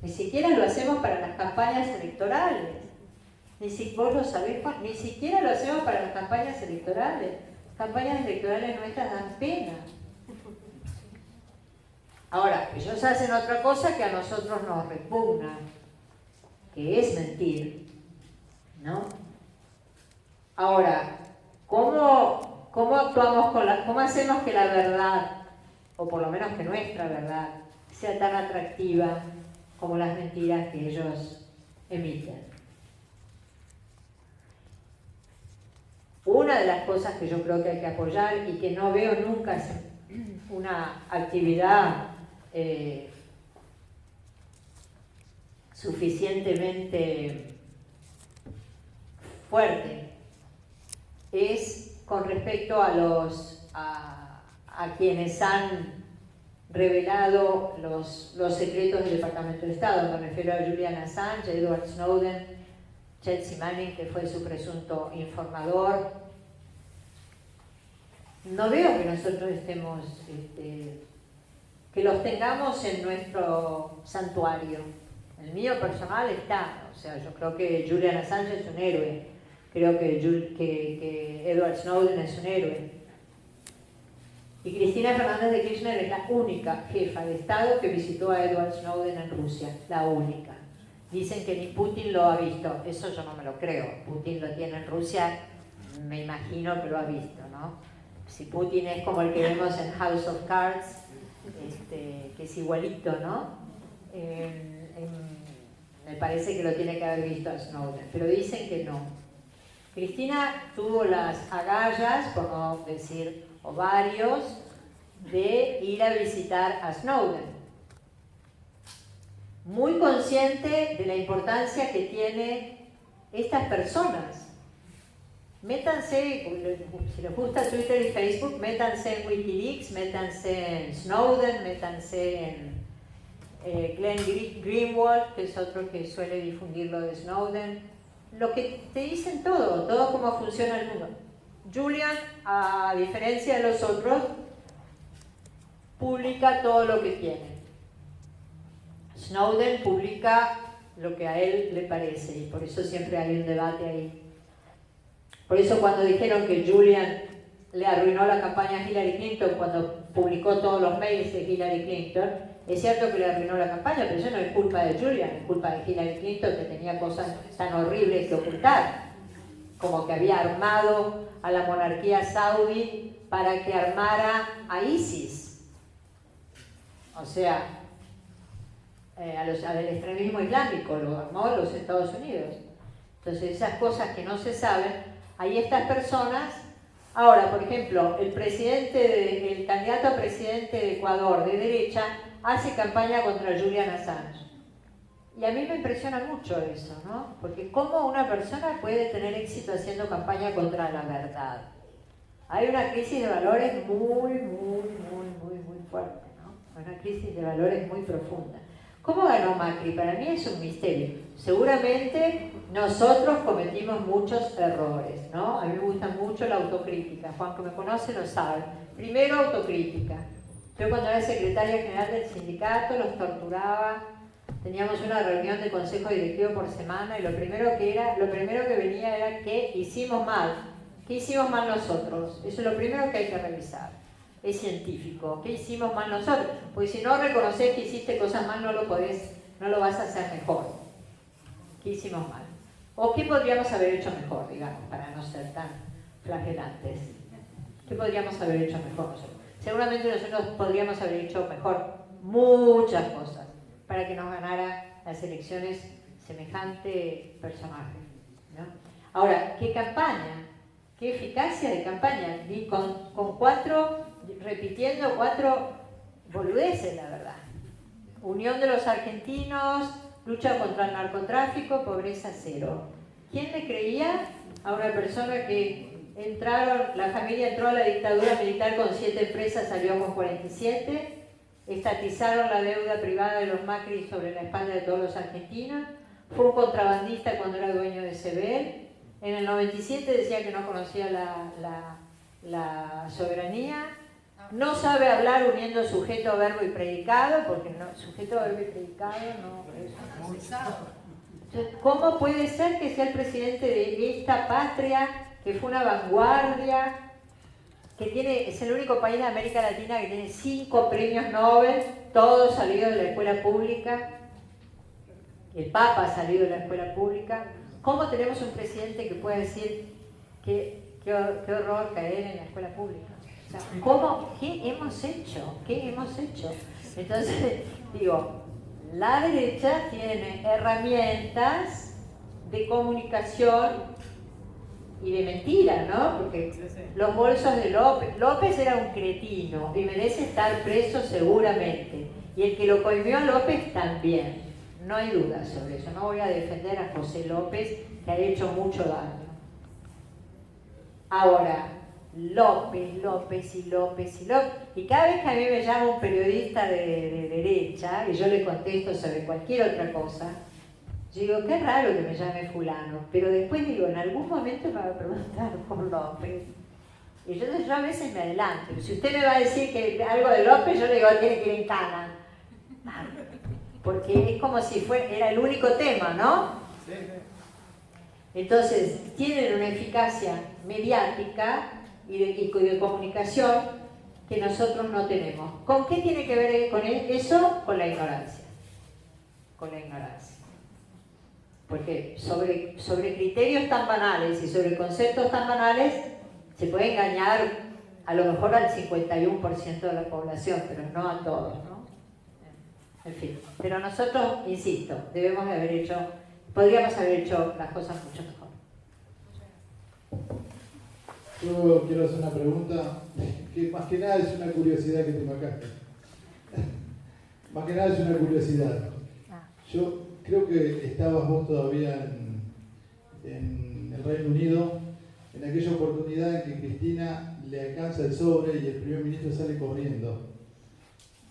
Ni siquiera lo hacemos para las campañas electorales. Vos lo sabés, Juan, ni siquiera lo hacemos para las campañas electorales. Las campañas electorales nuestras dan pena. Ahora, ellos hacen otra cosa que a nosotros nos repugna, que es mentir, ¿no? Ahora, ¿cómo actuamos cómo hacemos que la verdad, o por lo menos que nuestra verdad, sea tan atractiva como las mentiras que ellos emiten? Una de las cosas que yo creo que hay que apoyar y que no veo nunca es una actividad suficientemente fuerte, es con respecto a quienes han revelado los secretos del Departamento de Estado. Me refiero a Julian Assange, Edward Snowden, Chelsea Manning, que fue su presunto informador. No veo que nosotros estemos, que los tengamos en nuestro santuario. El mío personal está, o sea, yo creo que Julian Assange es un héroe, creo que Edward Snowden es un héroe. Y Cristina Fernández de Kirchner es la única jefa de Estado que visitó a Edward Snowden en Rusia, la única. Dicen que ni Putin lo ha visto, eso yo no me lo creo. Putin lo tiene en Rusia, me imagino que lo ha visto, ¿no? Si Putin es como el que vemos en House of Cards, que es igualito, ¿no? Me parece que lo tiene que haber visto a Snowden, pero dicen que no. Cristina tuvo las agallas, por no decir ovarios, de ir a visitar a Snowden. Muy consciente de la importancia que tienen estas personas. Métanse, si les gusta Twitter y Facebook, métanse en Wikileaks, métanse en Snowden, métanse en Glenn Greenwald, que es otro que suele difundir lo de Snowden. Lo que te dicen todo cómo funciona el mundo. Julian, a diferencia de los otros, publica todo lo que tiene. Snowden publica lo que a él le parece y por eso siempre hay un debate ahí. Por eso cuando dijeron que Julian le arruinó la campaña a Hillary Clinton cuando publicó todos los mails de Hillary Clinton, es cierto que le arruinó la campaña, pero eso no es culpa de Julian, es culpa de Hillary Clinton, que tenía cosas tan horribles que ocultar, como que había armado a la monarquía saudí para que armara a ISIS, o sea, al extremismo islámico, lo armó los Estados Unidos. Entonces esas cosas que no se saben, hay estas personas. Ahora, por ejemplo, el candidato a presidente de Ecuador de derecha hace campaña contra Julian Assange. Y a mí me impresiona mucho eso, ¿no? Porque cómo una persona puede tener éxito haciendo campaña contra la verdad. Hay una crisis de valores muy fuerte, ¿no? Una crisis de valores muy profunda. ¿Cómo ganó Macri? Para mí es un misterio. Seguramente nosotros cometimos muchos errores, ¿no? A mí me gusta mucho la autocrítica. Juan, que me conoce, lo sabe. Primero, autocrítica. Yo cuando era secretaria general del sindicato los torturaba. Teníamos una reunión de consejo directivo por semana y lo primero que venía era qué hicimos mal. ¿Qué hicimos mal nosotros? Eso es lo primero que hay que revisar. Es científico. ¿Qué hicimos mal nosotros? Porque si no reconoces que hiciste cosas mal, no lo vas a hacer mejor. ¿Qué hicimos mal? ¿O qué podríamos haber hecho mejor, digamos, para no ser tan flagelantes? ¿Qué podríamos haber hecho mejor nosotros? Seguramente nosotros podríamos haber hecho mejor muchas cosas para que nos ganara las elecciones semejante personaje, ¿no? Ahora, ¿qué campaña? ¿Qué eficacia de campaña? Y repitiendo cuatro boludeces, la verdad. Unión de los argentinos, lucha contra el narcotráfico, pobreza cero. ¿Quién le creía a una persona que la familia entró a la dictadura militar con 7 empresas, salió con 47, estatizaron la deuda privada de los Macri sobre la espalda de todos los argentinos, fue un contrabandista cuando era dueño de CBL, en el 97 decía que no conocía la soberanía, no sabe hablar uniendo sujeto, verbo y predicado, porque sujeto, verbo y predicado no es. Entonces, ¿cómo puede ser que sea el presidente de esta patria, que fue una vanguardia, que es el único país de América Latina que tiene 5 premios Nobel, todos salidos de la escuela pública, el Papa ha salido de la escuela pública? ¿Cómo tenemos un presidente que puede decir qué horror caer en la escuela pública? O sea, ¿qué hemos hecho? ¿Qué hemos hecho? Entonces, digo, la derecha tiene herramientas de comunicación y de mentira, ¿no? Porque los bolsos de López era un cretino y merece estar preso seguramente. Y el que lo coimió a López también. No hay duda sobre eso. No voy a defender a José López, que ha hecho mucho daño. Ahora, López. Y cada vez que a mí me llama un periodista de derecha y yo le contesto sobre cualquier otra cosa, yo digo, qué raro que me llame fulano, pero después digo, en algún momento me va a preguntar por López. Y yo a veces me adelanto. Si usted me va a decir que algo de López, yo le digo, tiene que ir en cana. Porque es como si era el único tema, ¿no? Sí. Entonces, tienen una eficacia mediática y de comunicación que nosotros no tenemos. ¿Con qué tiene que ver con eso? Con la ignorancia. Con la ignorancia. Porque sobre criterios tan banales y sobre conceptos tan banales se puede engañar a lo mejor al 51% de la población, pero no a todos, ¿no? En fin, pero nosotros, insisto, podríamos haber hecho las cosas mucho mejor. Yo quiero hacer una pregunta que más que nada es una curiosidad que tengo acá. Más que nada es una curiosidad. Yo creo que estabas vos todavía en el Reino Unido, en aquella oportunidad en que Cristina le alcanza el sobre y el primer ministro sale corriendo.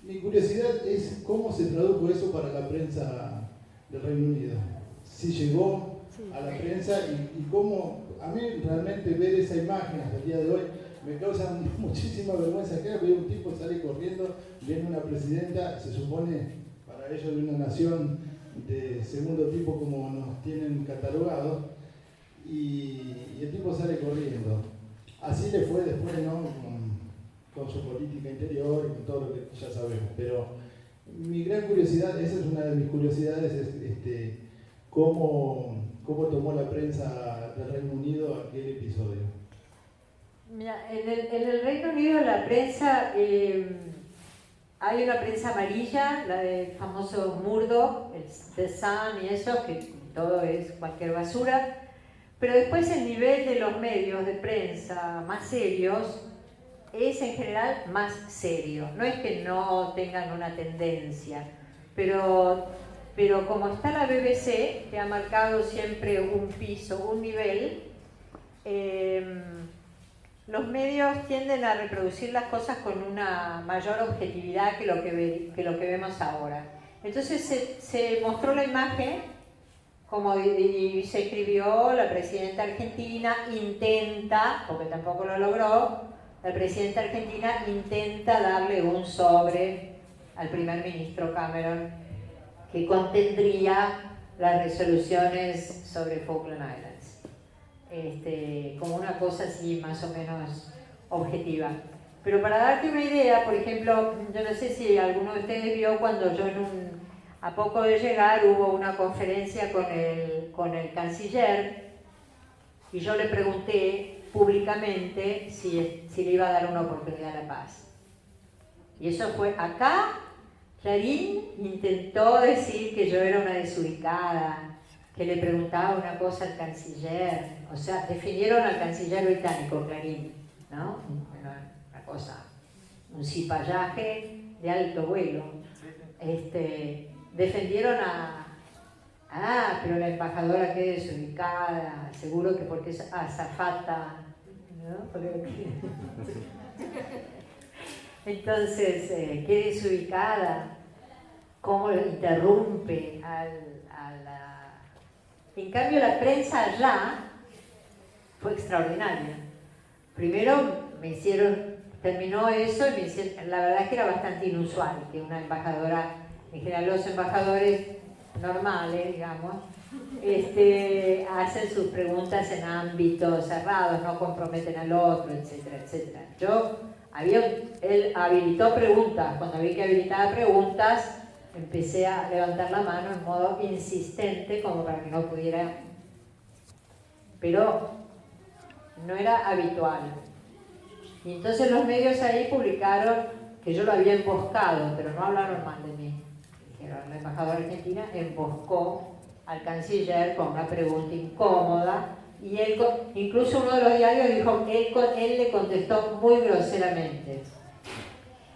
Mi curiosidad es cómo se tradujo eso para la prensa del Reino Unido. Si llegó a la prensa y cómo, a mí realmente ver esa imagen hasta el día de hoy me causa muchísima vergüenza. Que veo un tipo sale corriendo, viene una presidenta, se supone para ellos de una nación de segundo tipo como nos tienen catalogados, y el tipo sale corriendo. Así le fue después, ¿no? Con su política interior y con todo lo que ya sabemos. Pero mi gran curiosidad, esa es una de mis curiosidades, es cómo tomó la prensa del Reino Unido aquel episodio. Mira, en el Reino Unido la prensa, hay una prensa amarilla, la del famoso Murdoch, el The Sun y eso, que todo es cualquier basura. Pero después el nivel de los medios de prensa más serios es en general más serio. No es que no tengan una tendencia, pero como está la BBC, que ha marcado siempre un piso, un nivel, los medios tienden a reproducir las cosas con una mayor objetividad que lo que vemos ahora. Entonces se mostró la imagen, y se escribió, la presidenta argentina intenta, porque tampoco lo logró, la presidenta argentina intenta darle un sobre al primer ministro Cameron que contendría las resoluciones sobre Falkland Islands, como una cosa así más o menos objetiva. Pero para darte una idea, por ejemplo, yo no sé si alguno de ustedes vio cuando yo a poco de llegar hubo una conferencia con el canciller y yo le pregunté públicamente si le iba a dar una oportunidad a la paz. Y eso fue acá. Clarín intentó decir que yo era una desubicada, que le preguntaba una cosa al canciller. O sea, defendieron al canciller británico, Clarín, ¿no? Una cosa, un cipallaje de alto vuelo. Defendieron pero la embajadora qué desubicada, seguro que porque es azafata, ¿no? Entonces, qué desubicada, cómo interrumpe En cambio, la prensa allá fue extraordinaria. Primero terminó eso y la verdad es que era bastante inusual que una embajadora, en general los embajadores normales, digamos, hacen sus preguntas en ámbitos cerrados, no comprometen al otro, etcétera, etcétera. Él habilitó preguntas, cuando vi que habilitaba preguntas, empecé a levantar la mano en modo insistente, como para que no pudiera, pero no era habitual. Y entonces los medios ahí publicaron que yo lo había emboscado, pero no hablaron mal de mí. Dijeron, la embajadora argentina emboscó al canciller con una pregunta incómoda, y incluso uno de los diarios dijo que él le contestó muy groseramente.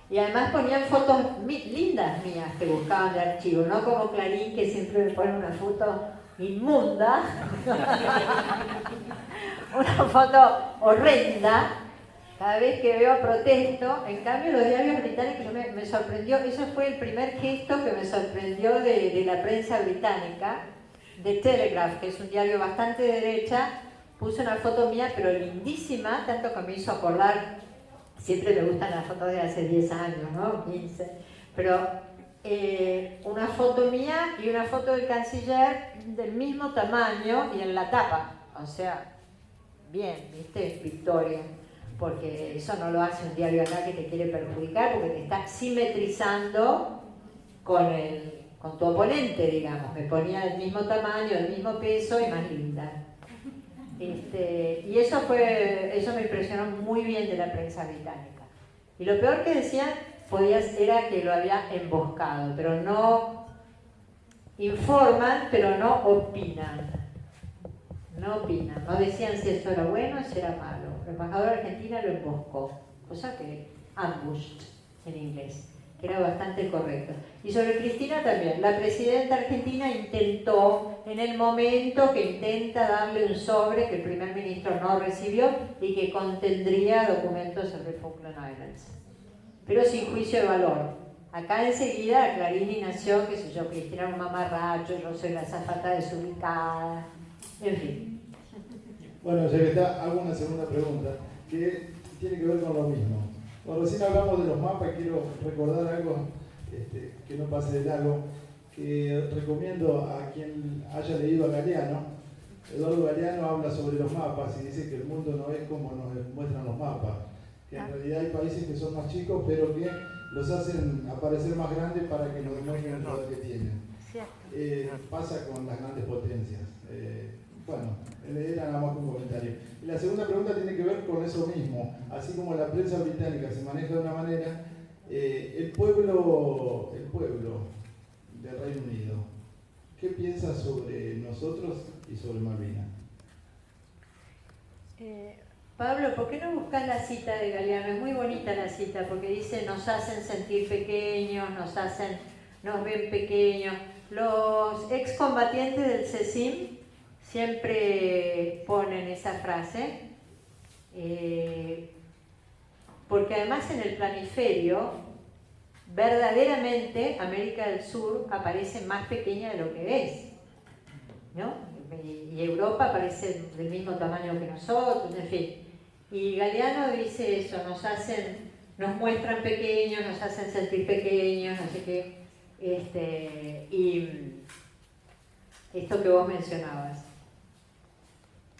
Y además ponían fotos lindas mías que buscaban de archivo, no como Clarín, que siempre me pone una foto inmunda, una foto horrenda. Cada vez que veo protesto. En cambio, los diarios británicos me sorprendió. Eso fue el primer gesto que me sorprendió de la prensa británica. The Telegraph, que es un diario bastante de derecha, puso una foto mía, pero lindísima, tanto que me hizo acordar. Siempre me gustan las fotos de hace 10 años, ¿no? 15. Pero una foto mía y una foto del canciller del mismo tamaño y en la tapa. O sea, bien, ¿viste? Victoria. porque eso no lo hace un diario acá que te quiere perjudicar, porque te está simetrizando con tu oponente, digamos. Me ponía el mismo tamaño, el mismo peso y más linda. Y eso me impresionó muy bien de la prensa británica. Y lo peor que decían era que lo había emboscado, pero no informan, pero no opinan. No opinan, no decían si esto era bueno o si era malo. El embajador argentino lo emboscó, cosa que ambushed en inglés, que era bastante correcto. Y sobre Cristina también, la presidenta argentina intentó, en el momento que intenta darle un sobre que el primer ministro no recibió y que contendría documentos sobre Falkland Islands, pero sin juicio de valor. Acá enseguida Clarini nació, qué sé yo, Cristina era un mamarracho, yo soy la azafata desubicada, en fin. Bueno, ya que está, hago una segunda pregunta, que tiene que ver con lo mismo. Bueno, recién hablamos de los mapas y quiero recordar algo que no pase de largo, que recomiendo a quien haya leído a Galeano. Eduardo Galeano habla sobre los mapas y dice que el mundo no es como nos muestran los mapas, que en realidad hay países que son más chicos, pero que los hacen aparecer más grandes para que nos demuestren el poder que tienen. Pasa con las grandes potencias. Bueno, era nada más un comentario. Y la segunda pregunta tiene que ver con eso mismo. Así como la prensa británica se maneja de una manera, el pueblo del Reino Unido, ¿qué piensa sobre nosotros y sobre Malvinas? Pablo, ¿por qué no buscas la cita de Galeano? Es muy bonita la cita porque dice: nos hacen sentir pequeños, nos ven pequeños. Los excombatientes del CECIM siempre ponen esa frase, porque además en el planiferio verdaderamente América del Sur aparece más pequeña de lo que es, ¿no? Y Europa aparece del mismo tamaño que nosotros, en fin. Y Galeano dice eso: nos muestran pequeños, nos hacen sentir pequeños, no sé qué, y esto que vos mencionabas.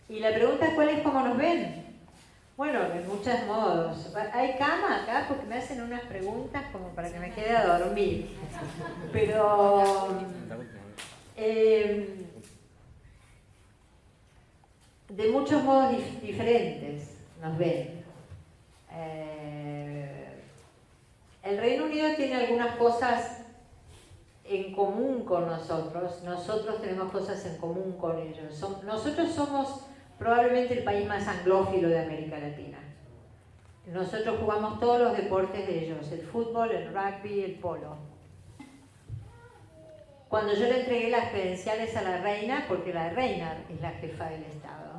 Y la pregunta es: ¿cuál es cómo nos ven? Bueno, de muchos modos. Hay cama acá porque me hacen unas preguntas como para que me quede a dormir. Pero de muchos modos diferentes nos ven. El Reino Unido tiene algunas cosas en común con nosotros. Nosotros tenemos cosas en común con ellos. Nosotros somos probablemente el país más anglófilo de América Latina. Nosotros jugamos todos los deportes de ellos: el fútbol, el rugby, el polo. Cuando yo le entregué las credenciales a la reina, porque la reina es la jefa del Estado,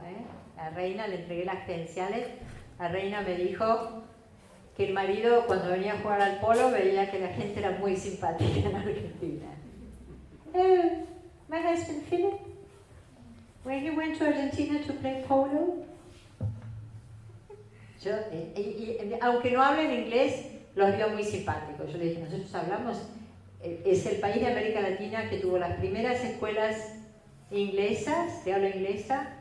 la reina, le entregué las credenciales, la reina me dijo que el marido, cuando venía a jugar al polo, veía que la gente era muy simpática en Argentina. My husband Philip, when he went to Argentina to play polo, aunque no hablen inglés, los vio muy simpáticos. Yo le dije: nosotros hablamos, es el país de América Latina que tuvo las primeras escuelas inglesas, de habla inglesa,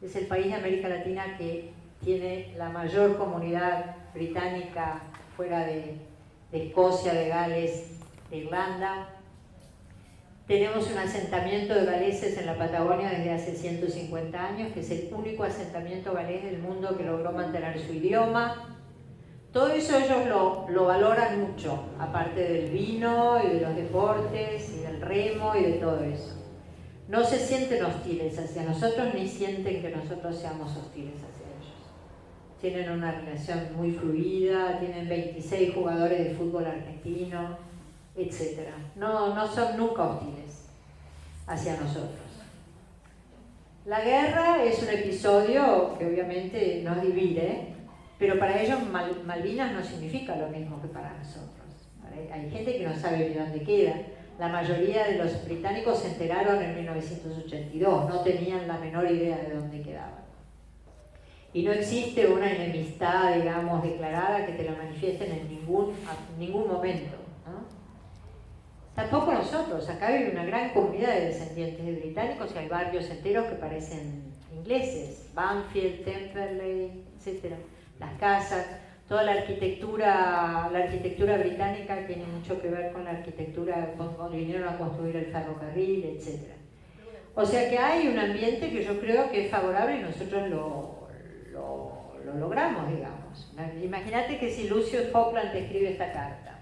es el país de América Latina que tiene la mayor comunidad británica fuera de Escocia, de Gales, de Irlanda. Tenemos un asentamiento de galeses en la Patagonia desde hace 150 años, que es el único asentamiento galés del mundo que logró mantener su idioma. Todo eso ellos lo valoran mucho, aparte del vino y de los deportes y del remo y de todo eso. No se sienten hostiles hacia nosotros ni sienten que nosotros seamos hostiles hacia ellos. Tienen una relación muy fluida, tienen 26 jugadores de fútbol argentino, etc. No son nunca hostiles hacia nosotros. La guerra es un episodio que obviamente nos divide, pero para ellos Malvinas no significa lo mismo que para nosotros. Hay gente que no sabe ni dónde queda. La mayoría de los británicos se enteraron en 1982, no tenían la menor idea de dónde quedaban. Y no existe una enemistad, digamos, declarada que te la manifiesten en ningún momento, ¿no? Tampoco nosotros. Acá hay una gran comunidad de descendientes de británicos y hay barrios enteros que parecen ingleses: Banfield, Temperley, etc. las casas, toda la arquitectura británica tiene mucho que ver con la arquitectura cuando vinieron a construir el ferrocarril, etc. O sea que hay un ambiente que yo creo que es favorable y nosotros lo logramos, digamos. Imagínate que si Lucio Falkland te escribe esta carta,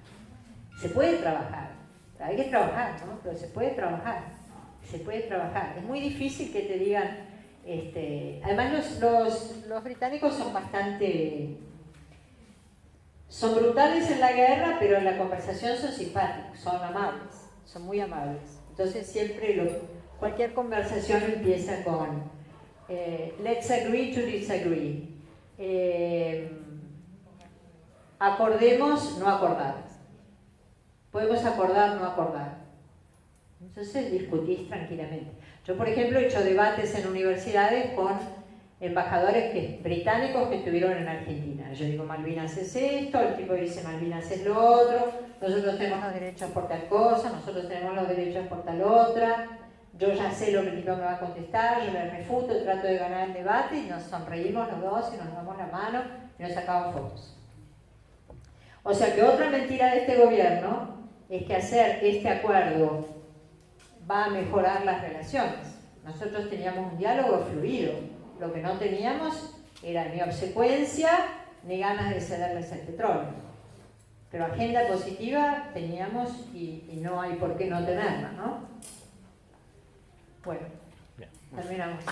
se puede trabajar, hay que trabajar, ¿no? Pero se puede trabajar, es muy difícil que te digan, además los británicos son brutales en la guerra, pero en la conversación son simpáticos, son amables, son muy amables. Entonces siempre cualquier conversación empieza con let's agree to disagree. Acordemos no acordar. Podemos acordar no acordar. Entonces discutís tranquilamente. Yo, por ejemplo, he hecho debates en universidades con embajadores británicos que estuvieron en Argentina. Yo digo, Malvinas es esto, el tipo dice Malvinas es lo otro, nosotros tenemos los derechos por tal cosa, nosotros tenemos los derechos por tal otra. Yo ya sé lo que el tipo me va a contestar, yo le refuto, trato de ganar el debate y nos sonreímos los dos y nos damos la mano y nos sacamos fotos. O sea que otra mentira de este gobierno es que hacer este acuerdo va a mejorar las relaciones. Nosotros teníamos un diálogo fluido, lo que no teníamos era ni obsecuencia ni ganas de cederles el petróleo. Pero agenda positiva teníamos y no hay por qué no tenerla, ¿no? Bueno, terminamos.